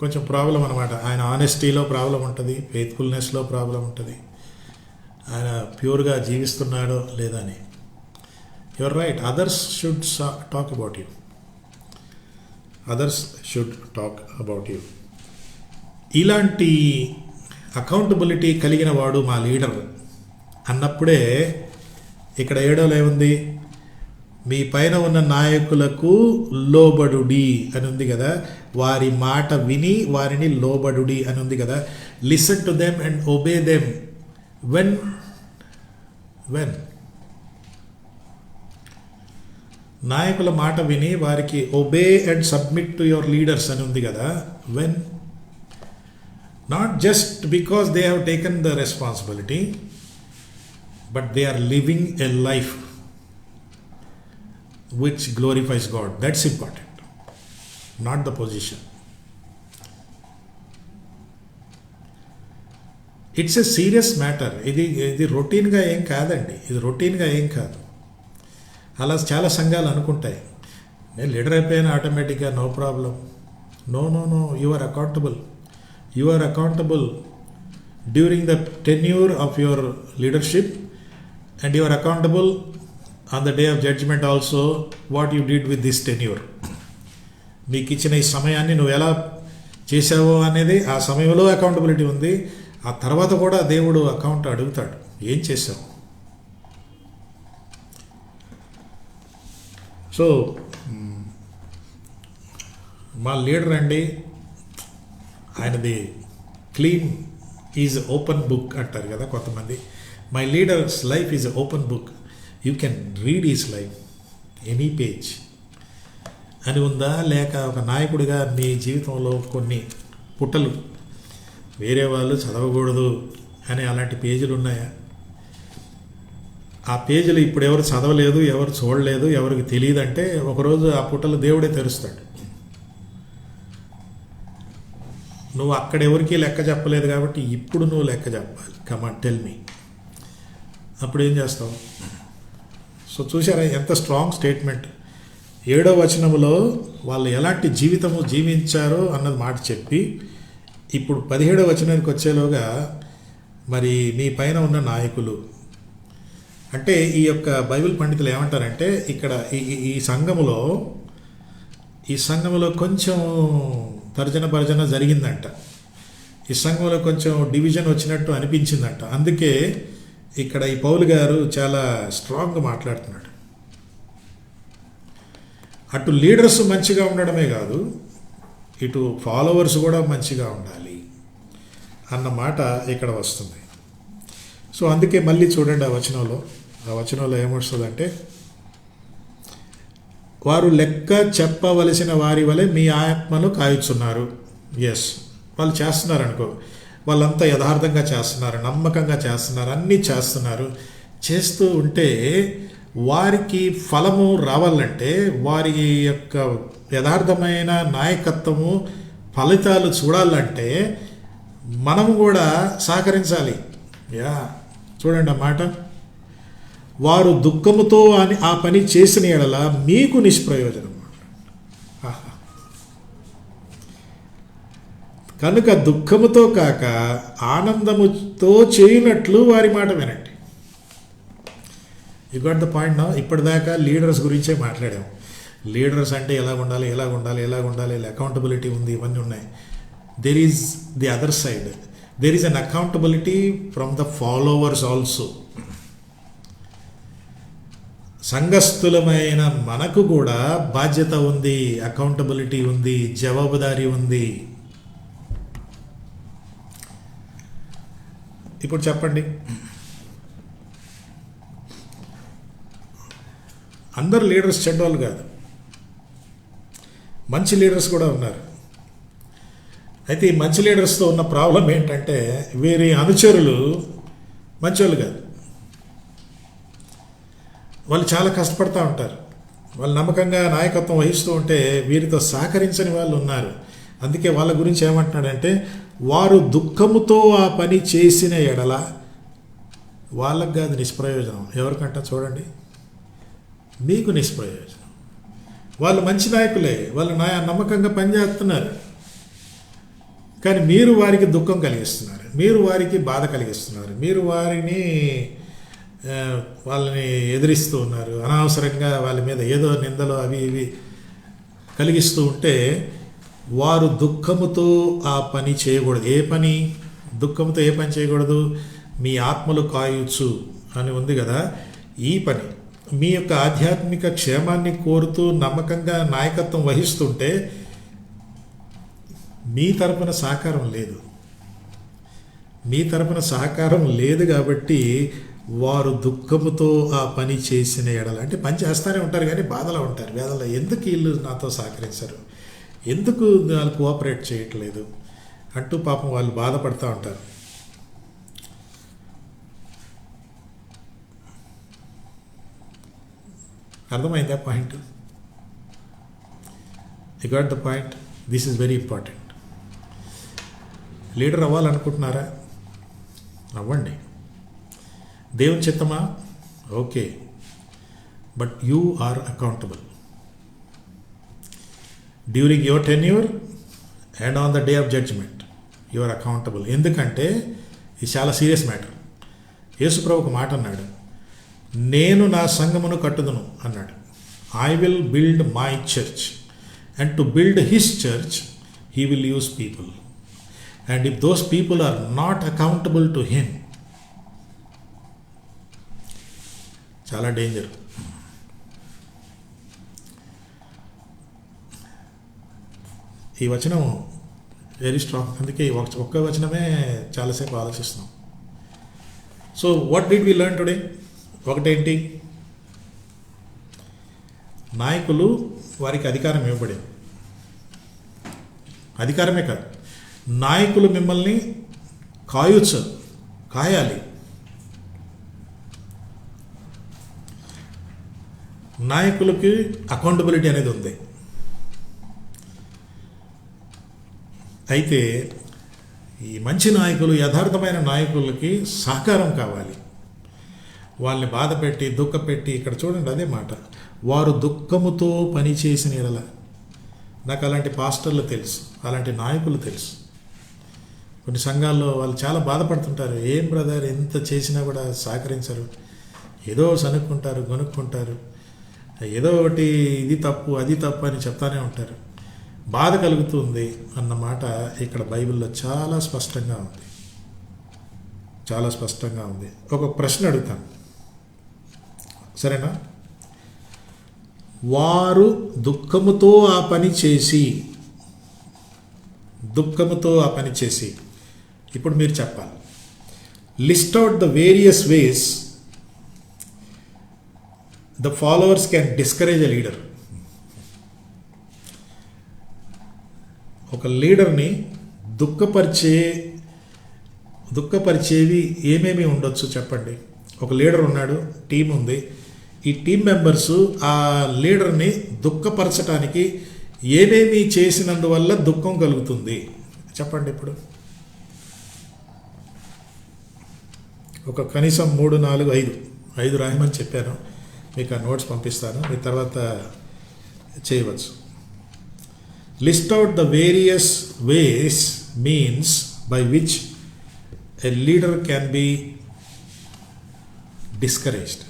కొంచెం ప్రాబ్లం అనమాట. ఆయన ఆనెస్టీలో ప్రాబ్లం ఉంటుంది, ఫెయిత్ఫుల్నెస్లో ప్రాబ్లం ఉంటుంది, ఆయన ప్యూర్గా జీవిస్తున్నాడో లేదా అని. Your right, others should talk about you. Others should talk about you. ఇలాంటి అకౌంటబిలిటీ కలిగిన వాడు మా లీడర్ అన్నప్పుడే ఇక్కడ 7వలో ఏముంది? మీ పైన ఉన్న నాయకులకు లోబడుడి అని ఉంది కదా, వారి మాట విని వారిని లోబడుడి అని ఉంది కదా. Listen to them and obey them. When నాయకుల మాట విని వారికి obey and submit to your leaders అని ఉంది కదా. When? Not just because they have taken the responsibility, but they are living a life which glorifies God. That's important, not the position. It's a serious matter. ఇది రొటీన్గా ఏం కాదండి, ఇది రొటీన్గా ఏం కాదు. అలా చాలా సంఘాలు అనుకుంటాయి, నేను లీడర్ అయిపోయాను ఆటోమేటిక్గా, no problem. No, you are accountable during the tenure of your leadership, and you are accountable on the day of judgment also what you did with this tenure. మీకు ఇచ్చిన ఈ సమయాన్ని నువ్వు ఎలా చేసావో అనేది ఆ సమయంలో అకౌంటబిలిటీ ఉంది. ఆ తర్వాత కూడా దేవుడు అకౌంట్ అడుగుతాడు, ఏం చేసావు. సో మా లీడర్ అండి, ఆయనది క్లీన్ ఈజ్ ఓపెన్ బుక్ అంటారు కదా కొంతమంది. My leaders life is open book, you can read is life any page అని ఉందా? లేక ఒక నాయకుడిగా మీ జీవితంలో కొన్ని పుటలు వేరే వాళ్ళు చదవకూడదు అని అలాంటి పేజీలు ఉన్నాయా? ఆ పేజీలు ఇప్పుడు ఎవరు చదవలేదు, ఎవరు చూడలేదు, ఎవరికి తెలియదంటే ఒకరోజు ఆ పుటలు దేవుడే తెరుస్తాడు. నువ్వు అక్కడెవరికి లెక్క చెప్పలేదు కాబట్టి ఇప్పుడు నువ్వు లెక్క చెప్పాలి. కమాన్, టెల్ మీ. అప్పుడు ఏం చేస్తావు? సో చూసారా ఎంత స్ట్రాంగ్ స్టేట్మెంట్. 7వ వచనంలో వాళ్ళు ఎలాంటి జీవితము జీవించారో అన్నది మాట చెప్పి, ఇప్పుడు 17వ వచనానికి వచ్చేలోగా మరి మీ పైన ఉన్న నాయకులు అంటే ఈ యొక్క బైబిల్ పండితులు ఏమంటారంటే, ఇక్కడ ఈ సంఘములో ఈ సంఘంలో కొంచెం తర్జన జరిగిందంట. ఈ సంఘంలో కొంచెం డివిజన్ వచ్చినట్టు అనిపించిందంట. అందుకే ఇక్కడ ఈ పౌలు గారు చాలా స్ట్రాంగ్గా మాట్లాడుతున్నాడు. అటు లీడర్స్ మంచిగా ఉండడమే కాదు, ఇటు ఫాలోవర్స్ కూడా మంచిగా ఉండాలి అన్న మాట ఇక్కడ వస్తుంది. సో అందుకే మళ్ళీ చూడండి ఆ వచనంలో ఏమొస్తుందంటే, వారు లెక్క చెప్పవలసిన వారి వలె మీ ఆత్మను కాయుచున్నారు. ఎస్, వాళ్ళు చేస్తున్నారు అనుకో, వాళ్ళంతా యథార్థంగా చేస్తున్నారు, నమ్మకంగా చేస్తున్నారు, అన్నీ చేస్తున్నారు. చేస్తూ ఉంటే వారికి ఫలము రావాలంటే, వారి యొక్క యథార్థమైన నాయకత్వము ఫలితాలు చూడాలంటే మనము కూడా సహకరించాలి. చూడండి ఆ మాట, వారు దుఃఖముతో ఆ పని చేసిన ఎడల మీకు నిష్ప్రయోజనం. కనుక దుఃఖముతో కాక ఆనందముతో చేయనట్లు వారి మాట వినండి. You got the point now. ఇప్పటిదాకా లీడర్స్ గురించే మాట్లాడాము. లీడర్స్ అంటే ఎలా ఉండాలి, అకౌంటబిలిటీ ఉంది, ఇవన్నీ ఉన్నాయి. There is the other side. There is an accountability from the followers also. సంఘస్థులమైన మనకు కూడా బాధ్యత ఉంది, అకౌంటబిలిటీ ఉంది, జవాబుదారీ ఉంది. ఇప్పుడు చెప్పండి, అందరు లీడర్స్ చెడ్డవాళ్ళు కాదు, మంచి లీడర్స్ కూడా ఉన్నారు. అయితే ఈ మంచి లీడర్స్తో ఉన్న ప్రాబ్లం ఏంటంటే, వీరి అనుచరులు మంచోళ్ళు కాదు. వాళ్ళు చాలా కష్టపడుతూ ఉంటారు. వాళ్ళు నమ్మకంగా నాయకత్వం వహిస్తూ ఉంటే వీరితో సహకరించని వాళ్ళు ఉన్నారు. అందుకే వాళ్ళ గురించి ఏమంటున్నాడంటే, వారు దుఃఖముతో ఆ పని చేసిన ఎడల వాళ్ళకు కాదు నిష్ప్రయోజనం. ఎవరికంట చూడండి, మీకు నిష్ప్రయోజనం. వాళ్ళు మంచి నాయకులే, వాళ్ళు నమ్మకంగా పనిచేస్తున్నారు, కానీ మీరు వారికి దుఃఖం కలిగిస్తున్నారు, మీరు వారికి బాధ కలిగిస్తున్నారు, మీరు వాళ్ళని ఎదిరిస్తూ ఉన్నారు, అనవసరంగా వాళ్ళ మీద ఏదో నిందలు అవి ఇవి కలిగిస్తూ ఉంటే వారు దుఃఖముతో ఆ పని చేయకూడదు. ఏ పని? దుఃఖంతో ఏ పని చేయకూడదు? మీ ఆత్మలు కాయుచు అని ఉంది కదా. ఈ పని మీ యొక్క ఆధ్యాత్మిక క్షేమాన్ని కోరుతూ నమ్మకంగా నాయకత్వం వహిస్తుంటే మీ తరపున సహకారం లేదు కాబట్టి వారు దుఃఖముతో ఆ పని చేసిన ఎడల, అంటే పని చేస్తూనే ఉంటారు కానీ బాధలో ఉంటారు, వేదనలో. ఎందుకు వీళ్ళు నాతో సహకరించరు, ఎందుకు వాళ్ళు కోఆపరేట్ చేయట్లేదు అంటూ పాపం వాళ్ళు బాధపడుతూ ఉంటారు. అర్థమైందా point? You got the point. This is very important. Leader అవ్వాలనుకుంటున్నారా? అవ్వండి. దేవుని చిత్తమా? Okay, but you are accountable during your tenure and on the day of judgment. You are accountable. ఎందుకంటే ఇది చాలా సీరియస్ మ్యాటర్. యేసుప్రభు ఒక మాట అన్నాడు, నేను నా సంఘమును కట్టుదును అన్నాడు. I will build my church, and to build his church he will use people, and if those people are not accountable to him, చాలా డేంజర్. ఈ వచనం వెరీ స్ట్రాంగ్. అందుకే ఒక్క వచనమే చాలాసేపు ఆలోచిస్తున్నాం. So what did we learn today? ఒకటేంటి? నాయకులు వారికి అధికారం ఇవ్వబడింది. అధికారమే కాదు, నాయకులు మిమ్మల్ని కాయాలి. నాయకులకి అకౌంటబిలిటీ అనేది ఉంది. అయితే ఈ మంచి నాయకులు, యథార్థమైన నాయకులకి సహకారం కావాలి. వాళ్ళని బాధ పెట్టి దుఃఖపెట్టి, ఇక్కడ చూడండి అదే మాట, వారు దుఃఖముతో పని చేసిన ఎడల. నాకు అలాంటి పాస్టర్లు తెలుసు, అలాంటి నాయకులు తెలుసు. కొన్ని సంఘాల్లో వాళ్ళు చాలా బాధపడుతుంటారు. ఏం బ్రదర్, ఎంత చేసినా కూడా సహకరించరు, ఏదో సనుక్కుంటారు, గొనుక్కుంటారు, ఏదో ఒకటి ఇది తప్పు అది తప్పు అని చెప్తానే ఉంటారు. బాధ కలుగుతుంది అన్నమాట ఇక్కడ బైబిల్లో చాలా స్పష్టంగా ఉంది, చాలా స్పష్టంగా ఉంది. ఒక ప్రశ్న అడుగుతాను, సరేనా? వారు దుఃఖముతో ఆ పని చేసి ఇప్పుడు మీరు చెప్పాలి. List out the various ways the followers can discourage a leader. ఒక లీడర్ని దుఃఖపరిచేవి ఏమేమి ఉండొచ్చు చెప్పండి. ఒక లీడర్ ఉన్నాడు, టీం ఉంది. ఈ టీం మెంబర్సు ఆ లీడర్ని దుఃఖపరచడానికి ఏమేమి చేసినందువల్ల దుఃఖం కలుగుతుంది చెప్పండి. ఇప్పుడు ఒక కనీసం 3, 4, 5 రాయమని చెప్పాను. మీకు ఆ నోట్స్ పంపిస్తాను, మీ తర్వాత చేయవచ్చు. List out the various ways means by which a leader can be discouraged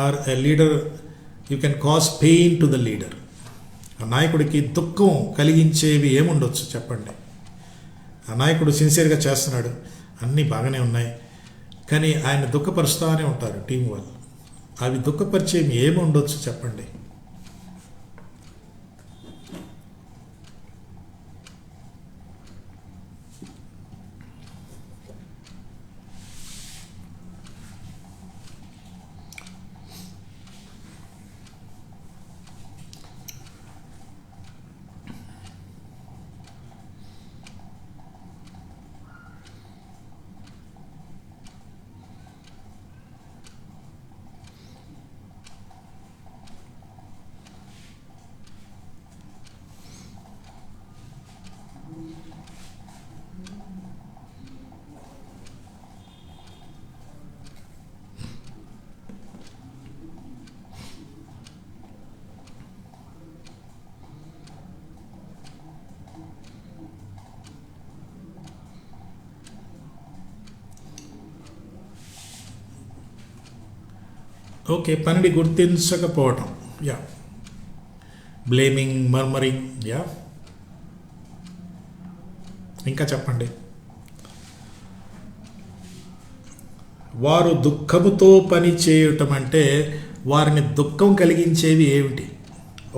or a leader you can cause pain to the leader. ఆ నాయకుడికి దుఃఖం కలిగించేవి ఏముండొచ్చు చెప్పండి. ఆ నాయకుడు సిన్సియర్గా చేస్తున్నాడు, అన్నీ బాగానే ఉన్నాయి, కానీ ఆయన దుఃఖపరుస్తూనే ఉంటారు టీం వాళ్ళు. అవి దుఃఖపరిచేవి ఏమి ఉండొచ్చు చెప్పండి. ఓకే, పనిని గుర్తించకపోవటం, యా. Blaming, murmuring, yeah. ఇంకా చెప్పండి. వారు దుఃఖముతో పని చేయటం అంటే వారిని దుఃఖం కలిగించేవి ఏమిటి?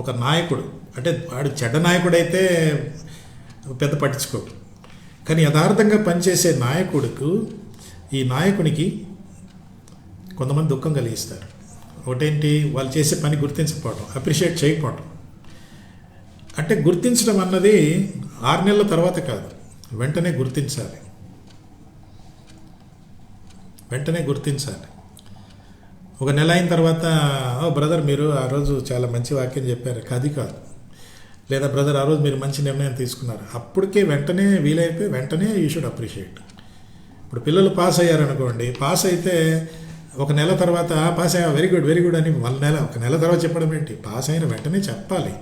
ఒక నాయకుడు అంటే వాడు చెడ్డ నాయకుడైతే పెద్ద పట్టించుకోడు, కానీ యథార్థంగా పనిచేసే ఈ నాయకునికి కొంతమంది దుఃఖం కలిగిస్తారు. ఒకటేంటి, వాళ్ళు చేసే పని గుర్తించకపోవడం, అప్రిషియేట్ చేయకపోవడం. అంటే గుర్తించడం అన్నది 6 నెలల తర్వాత కాదు, వెంటనే గుర్తించాలి. ఒక నెల అయిన తర్వాత, ఓ బ్రదర్ మీరు ఆ రోజు చాలా మంచి వాక్యం చెప్పారు, అది కాదు. లేదా బ్రదర్ ఆ రోజు మీరు మంచి నిర్ణయం తీసుకున్నారు, అప్పటికే వెంటనే వీలైతే వెంటనే యూ షుడ్ అప్రిషియేట్. ఇప్పుడు పిల్లలు పాస్ అయ్యారనుకోండి, పాస్ అయితే ఒక నెల తర్వాత పాస్ అయ్యా, వెరీ గుడ్ అని ఒక నెల తర్వాత చెప్పడం ఏంటి? పాస్ అయిన వెంటనే చెప్పాలి.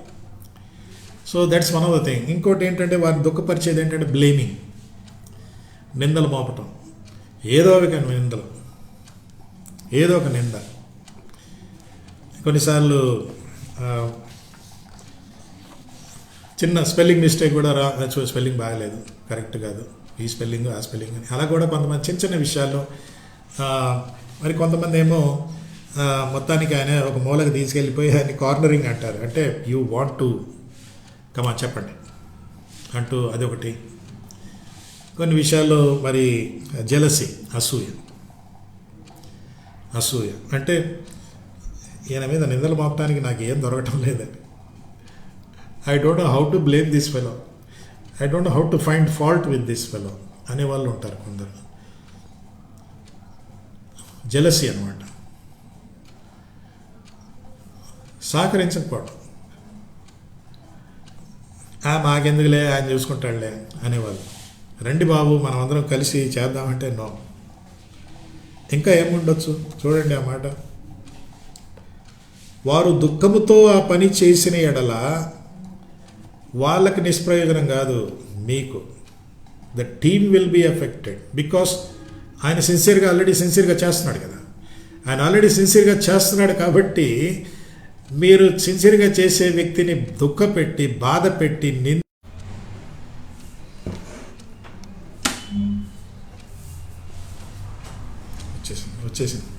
So that's one of the thing. ఇంకోటి ఏంటంటే వారిని దుఃఖపరిచేది ఏంటంటే బ్లేమింగ్, నిందలు మోపటం. ఏదో ఒక నింద. కొన్నిసార్లు చిన్న స్పెల్లింగ్ మిస్టేక్ కూడా స్పెల్లింగ్ బాగలేదు, కరెక్ట్ కాదు, ఈ స్పెల్లింగ్ ఆ స్పెల్లింగ్ అని, అలా కూడా కొంతమంది చిన్న విషయాల్లో. మరి కొంతమంది ఏమో మొత్తానికి ఆయన ఒక మూలకు తీసుకెళ్ళిపోయి ఆయన కార్నరింగ్ అంటారు, అంటే యూ వాంట్ టు కమా చెప్పండి అంటూ అదొకటి. కొన్ని విషయాల్లో మరి జెలసీ, అసూయ అంటే ఈయన మీద నిందలు మోపడానికి నాకు ఏం దొరకటం లేదని, I don't know how to blame this fellow, I don't know how to find fault with this fellow అనేవాళ్ళు ఉంటారు కొందరు. జెలసీ అనమాట. సహకరించకపోవడం, మాకెందుకులే ఆయన చూసుకుంటాడులే అనేవాళ్ళు. రండి బాబు మనం అందరం కలిసి చేద్దామంటే నో. ఇంకా ఏముండొచ్చు చూడండి ఆ మాట. వారు దుఃఖముతో ఆ పని చేసిన ఎడల వాళ్ళకి నిష్ప్రయోజనం కాదు, మీకు. The team will be affected because ఆయన ఆల్రెడీ సిన్సియర్గా చేస్తున్నాడు కదా. ఆయన ఆల్రెడీ సిన్సియర్గా చేస్తున్నాడు కాబట్టి మీరు సిన్సియర్గా చేసే వ్యక్తిని దుఃఖపెట్టి బాధ పెట్టి వచ్చేసింది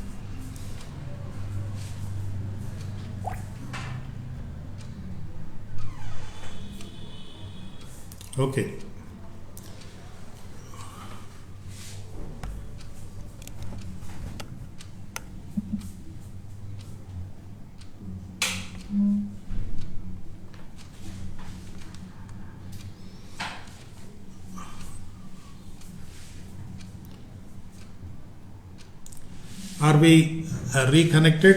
okay. Are we reconnected?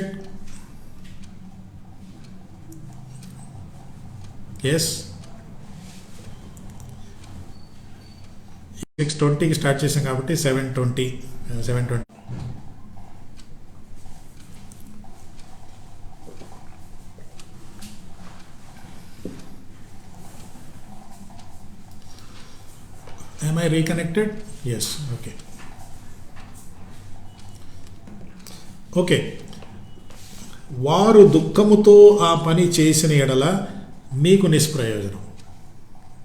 Yes. 6:20కి స్టార్ట్ చేసాం కాబట్టి 7:20. Am I reconnected? Yes. Okay. Okay. వారు దుఃఖముతో ఆ పని చేసిన ఎడల మీకు నిష్ప్రయోజనం.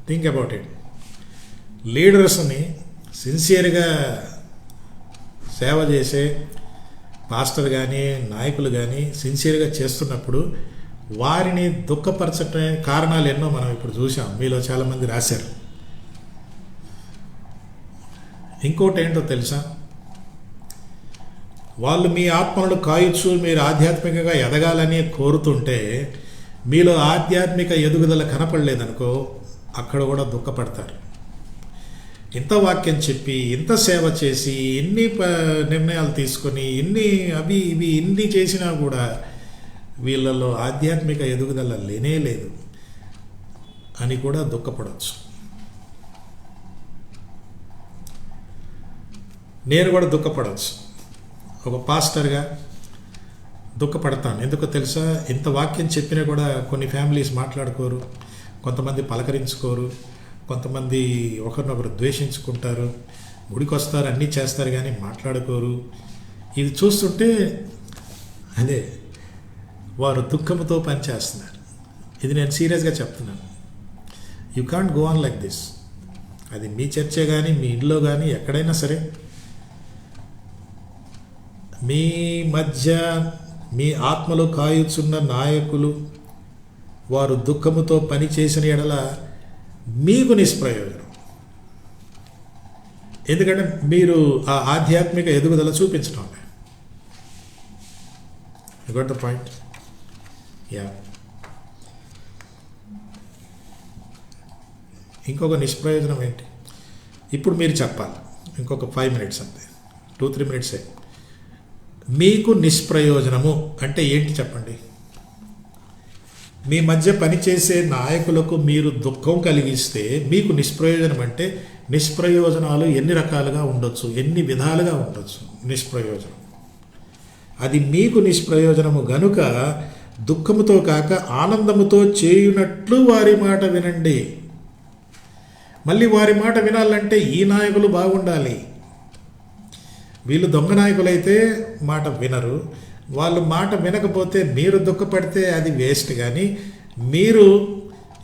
Think about it. లీడర్స్ని సిన్సియర్గా సేవ చేసే పాస్టర్ కానీ నాయకులు కానీ సిన్సియర్గా చేస్తున్నప్పుడు వారిని దుఃఖపరచడం కారణాలు ఎన్నో మనం ఇప్పుడు చూసాం. మీలో చాలామంది రాశారు. ఇంకోటి ఏంటో తెలుసా, వాళ్ళు మీ ఆత్మలను కాయొచ్చు, మీరు ఆధ్యాత్మికంగా ఎదగాలని కోరుతుంటే మీలో ఆధ్యాత్మిక ఎదుగుదల కనపడలేదనుకో, అక్కడ కూడా దుఃఖపడతారు. ఇంత వాక్యం చెప్పి, ఇంత సేవ చేసి, ఇన్ని నిర్ణయాలు తీసుకొని, ఇన్ని చేసినా కూడా వీళ్ళలో ఆధ్యాత్మిక ఎదుగుదల లేనే లేదు అని కూడా దుఃఖపడవచ్చు. నేను కూడా దుఃఖపడవచ్చు. ఒక పాస్టర్గా దుఃఖపడతాను. ఎందుకో తెలుసా, ఇంత వాక్యం చెప్పినా కూడా కొన్ని ఫ్యామిలీస్ మాట్లాడుకోరు, కొంతమంది పలకరించుకోరు, కొంతమంది ఒకరినొకరు ద్వేషించుకుంటారు, గుడికి వస్తారు, అన్నీ చేస్తారు కానీ మాట్లాడుకోరు. ఇది చూస్తుంటే అదే వారు దుఃఖంతో పనిచేస్తున్నారు. ఇది నేను సీరియస్గా చెప్తున్నాను. You can't go on like this. అది మీ చర్చే కానీ, మీ ఇంట్లో కానీ, ఎక్కడైనా సరే మీ మధ్య మీ ఆత్మలో కాయుచున్న నాయకులు వారు దుఃఖముతో పనిచేసిన ఎడల మీకు నిష్ప్రయోజనం. ఎందుకంటే మీరు ఆ ఆధ్యాత్మిక ఎదుగుదల చూపించడం. You got the point? Yeah. ఇంకొక నిష్ప్రయోజనం ఏంటి? ఇప్పుడు మీరు చెప్పాలి. ఇంకొక 5 minutes అంతే, 2-3 minutes. మీకు నిష్ప్రయోజనము అంటే ఏంటి చెప్పండి? మీ మధ్య పనిచేసే నాయకులకు మీరు దుఃఖం కలిగిస్తే మీకు నిష్ప్రయోజనం అంటే, నిష్ప్రయోజనాలు ఎన్ని రకాలుగా ఉండొచ్చు, ఎన్ని విధాలుగా ఉండొచ్చు నిష్ప్రయోజనం. అది మీకు నిష్ప్రయోజనము గనుక దుఃఖముతో కాక ఆనందముతో చేయునట్లు వారి మాట వినండి. మళ్ళీ వారి మాట వినాలంటే ఈ నాయకులు బాగుండాలి. వీళ్ళు దొంగ నాయకులైతే మాట వినరు. వాళ్ళు మాట వినకపోతే మీరు దుఃఖపడితే అది వేస్ట్. కానీ మీరు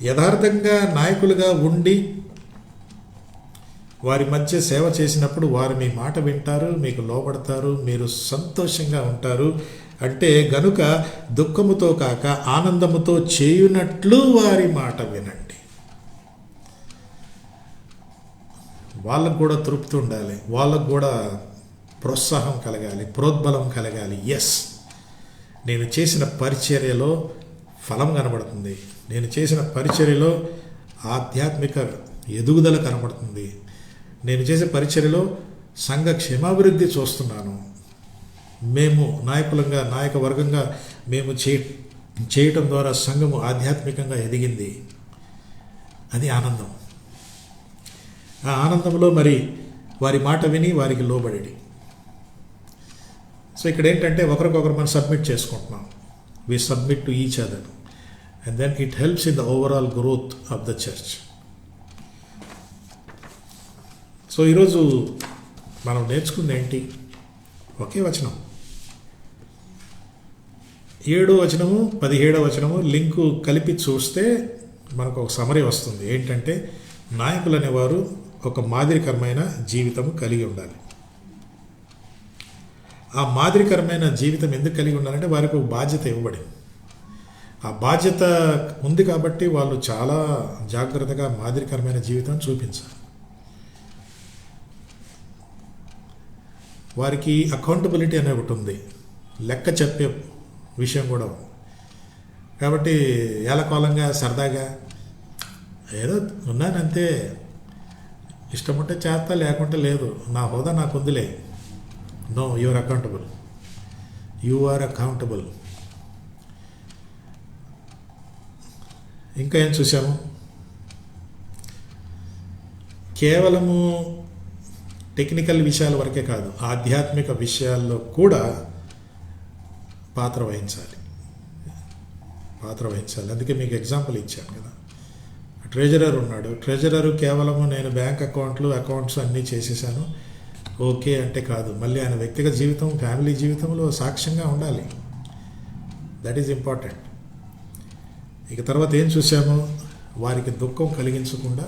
యథార్థంగా నాయకులుగా ఉండి వారి మధ్య సేవ చేసినప్పుడు వారు మీ మాట వింటారు, మీకు లోబడతారు, మీరు సంతోషంగా ఉంటారు. అంటే గనుక దుఃఖముతో కాక ఆనందముతో చేయునట్లు వారి మాట వినండి. వాళ్ళకు కూడా తృప్తి ఉండాలి, వాళ్ళకు కూడా ప్రోత్సాహం కలగాలి, ప్రోద్బలం కలగాలి. ఎస్, నేను చేసిన పరిచర్యలో ఫలం కనబడుతుంది, నేను చేసిన పరిచర్యలో ఆధ్యాత్మిక ఎదుగుదల కనబడుతుంది, నేను చేసే పరిచర్యలో సంఘ క్షేమాభివృద్ధి చూస్తున్నాను, మేము నాయకులంగా నాయక వర్గంగా మేము చేయటం ద్వారా సంఘము ఆధ్యాత్మికంగా ఎదిగింది. అది ఆనందం. ఆ ఆనందంలో మరి వారి మాట విని వారికి లోబడి. సో ఇక్కడ ఏంటంటే ఒకరికొకరు మనం సబ్మిట్ చేసుకుంటున్నాం. We submit to each other and then it helps in the overall growth of the church. So ఈరోజు మనం నేర్చుకుంది ఏంటి? ఒకే వచనం, 7వ వచనము 17వ వచనము లింకు కలిపి చూస్తే మనకు ఒక సమరీ వస్తుంది. ఏంటంటే నాయకులు అనేవారు ఒక మాదిరికరమైన జీవితము కలిగి ఉండాలి. ఆ మాదిరికరమైన జీవితం ఎందుకు కలిగి ఉండాలంటే వారికి ఒక బాధ్యత ఇవ్వబడింది. ఆ బాధ్యత ఉంది కాబట్టి వాళ్ళు చాలా జాగ్రత్తగా మాదిరికరమైన జీవితం చూపించాలి. వారికి అకౌంటబిలిటీ అనే ఒకటి ఉంది, లెక్క చెప్పే విషయం కూడా ఉంది. కాబట్టి ఏలకోలంగా సరదాగా ఏదో ఉన్నానంతే, ఇష్టం ఉంటే చేస్తా లేకుంటే లేదు, నా హోదా నాకు ఉందిలే. No, you are accountable. You are accountable. ఇంకా ఏం చూసాము? కేవలము టెక్నికల్ విషయాల వరకే కాదు, ఆధ్యాత్మిక విషయాల్లో కూడా పాత్ర వహించాలి. అందుకే మీకు ఎగ్జాంపుల్ ఇచ్చాను కదా. ట్రెజరర్ ఉన్నాడు. ట్రెజరరు కేవలము నేను బ్యాంక్ అకౌంట్స్ అన్నీ చేసేసాను ఓకే అంటే కాదు, మళ్ళీ ఆయన వ్యక్తిగత జీవితం, ఫ్యామిలీ జీవితంలో సాక్ష్యంగా ఉండాలి. That is important. ఇక తర్వాత ఏం చూసాము? వారికి దుఃఖం కలిగించకుండా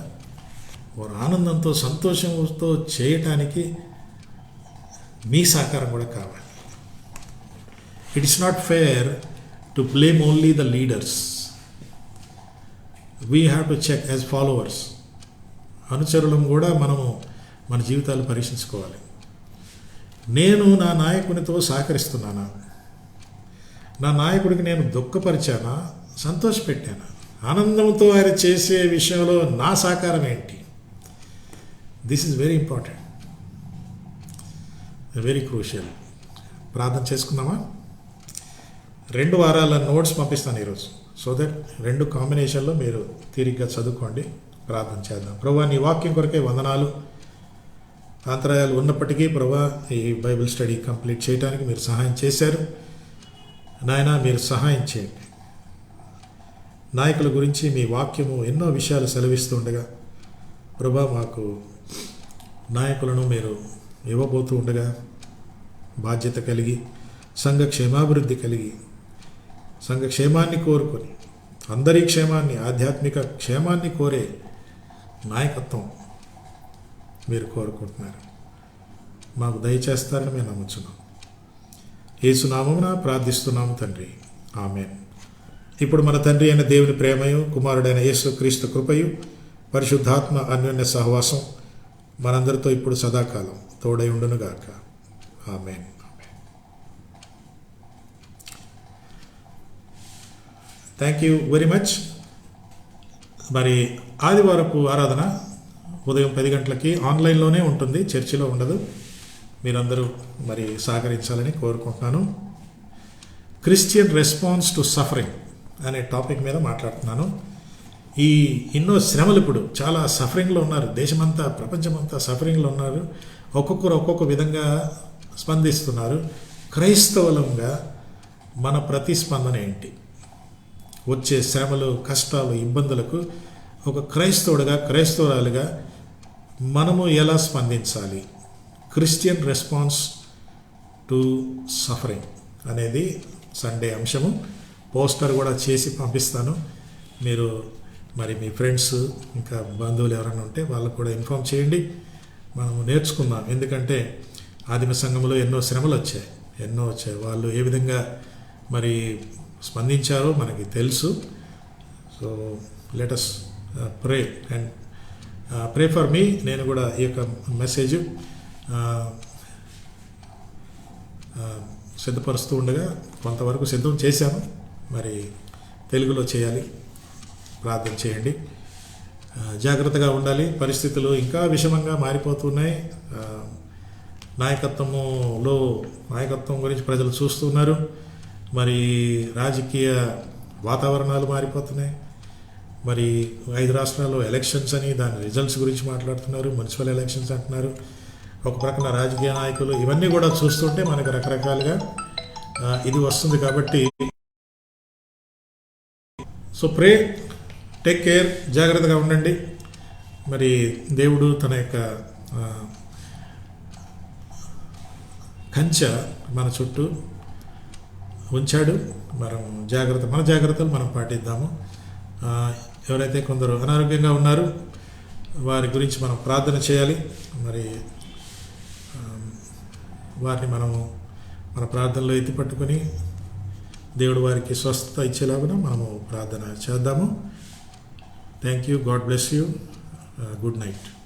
వారు ఆనందంతో సంతోషంతో చేయటానికి మీ సహకారం కూడా కావాలి. It is not fair to blame only the leaders. We have to check as followers. అనుచరులం కూడా మనము మన జీవితాలు పరీక్షించుకోవాలి. నేను నా నాయకునితో సహకరిస్తున్నానా? నా నాయకుడికి నేను దుఃఖపరిచానా, సంతోషపెట్టానా? ఆనందంతో ఆయన చేసే విషయంలో నా సహకారం ఏంటి? This is very important, very crucial. ప్రార్థన చేసుకుందామా? 2 వారాల నోట్స్ పంపిస్తాను ఈరోజు, సో దట్ 2 కాంబినేషన్లో మీరు తీరిగ్గా చదువుకోండి. ప్రార్థన చేద్దాం. ప్రభువా, నీ వాక్యం కొరకే వందనాలు. అంతరాయాలు ఉన్నప్పటికీ ప్రభువా, ఈ బైబిల్ స్టడీ కంప్లీట్ చేయడానికి మీరు సహాయం చేశారు. నాయనా, మీరు సహాయం చేయండి. నాయకుల గురించి మీ వాక్యము ఎన్నో విషయాలు సెలవిస్తూ ఉండగా ప్రభువా, మాకు నాయకులను మీరు ఇవ్వబోతూ ఉండగా బాధ్యత కలిగి, సంఘ క్షేమాభివృద్ధి కలిగి, సంఘ క్షేమాన్ని కోరుకొని, అందరి క్షేమాన్ని, ఆధ్యాత్మిక క్షేమాన్ని కోరే నాయకత్వం మీరు కోరుకుంటున్నారు. మాకు దయచేస్తారని మేము నమ్ముచున్నాం. యేసు నామమున ప్రార్థిస్తున్నాము తండ్రి, ఆమేన్. ఇప్పుడు మన తండ్రి అయిన దేవుని ప్రేమయు, కుమారుడైన యేసు క్రీస్తు కృపయు, పరిశుద్ధాత్మ అన్యోన్య సహవాసం మనందరితో ఇప్పుడు సదాకాలం తోడై ఉండునుగాక. ఆమేన్. Thank you very much. మరి ఆదివారపు ఆరాధన ఉదయం 10 గంటలకి ఆన్లైన్లోనే ఉంటుంది, చర్చిలో ఉండదు. మీరందరూ మరి సహకరించాలని కోరుకుంటున్నాను. క్రిస్టియన్ రెస్పాన్స్ టు సఫరింగ్ అనే టాపిక్ మీద మాట్లాడుతున్నాను. ఈ ఎన్నో శ్రమలు, ఇప్పుడు చాలా సఫరింగ్లో ఉన్నారు. దేశమంతా, ప్రపంచమంతా సఫరింగ్లో ఉన్నారు. ఒక్కొక్కరు ఒక్కొక్క విధంగా స్పందిస్తున్నారు. క్రైస్తవులంగా మన ప్రతిస్పందన ఏంటి? వచ్చే శ్రమలు, కష్టాలు, ఇబ్బందులకు ఒక క్రైస్తవుడిగా, క్రైస్తవురాలుగా మనము ఎలా స్పందించాలి? క్రిస్టియన్ రెస్పాన్స్ టు సఫరింగ్ అనేది సండే అంశము. పోస్టర్ కూడా చేసి పంపిస్తాను. మీరు మరి మీ ఫ్రెండ్స్, ఇంకా బంధువులు ఎవరైనా ఉంటే వాళ్ళకు కూడా ఇన్ఫామ్ చేయండి. మనము నేర్చుకుందాం. ఎందుకంటే ఆదిమ సంఘంలో ఎన్నో శ్రమలు వచ్చాయి. వాళ్ళు ఏ విధంగా మరి స్పందించారో మనకి తెలుసు. So let us pray and pray for me. నేను కూడా ఈ యొక్క మెసేజ్ సిద్ధపరుస్తూ ఉండగా కొంతవరకు సిద్ధం చేశాను. మరి తెలుగులో చేయాలి. ప్రార్థన చేయండి. జాగ్రత్తగా ఉండాలి. పరిస్థితులు ఇంకా విషమంగా మారిపోతున్నాయి. నాయకత్వం గురించి ప్రజలు చూస్తున్నారు. మరి రాజకీయ వాతావరణాలు మారిపోతున్నాయి. మరి 5 రాష్ట్రాల్లో ఎలక్షన్స్ అని, దాని రిజల్ట్స్ గురించి మాట్లాడుతున్నారు. మున్సిపల్ ఎలక్షన్స్ అంటున్నారు. ఒక ప్రక్కన రాజకీయ నాయకులు, ఇవన్నీ కూడా చూస్తుంటే మనకు రకరకాలుగా ఇది వస్తుంది. కాబట్టి సో ప్రే, టేక్ కేర్, జాగ్రత్తగా ఉండండి. మరి దేవుడు తన యొక్క కంచె మన చుట్టూ ఉంచాడు. మనం మన జాగ్రత్తలు మనం పాటిద్దాము. ఎవరైతే కొందరు అనారోగ్యంగా ఉన్నారు వారి గురించి మనం ప్రార్థన చేయాలి. మరి వారిని మనము మన ప్రార్థనలో ఎత్తి పట్టుకొని దేవుడు వారికి స్వస్థత ఇచ్చేలాగా మనము ప్రార్థన చేద్దాము. Thank you. God bless you. Good night.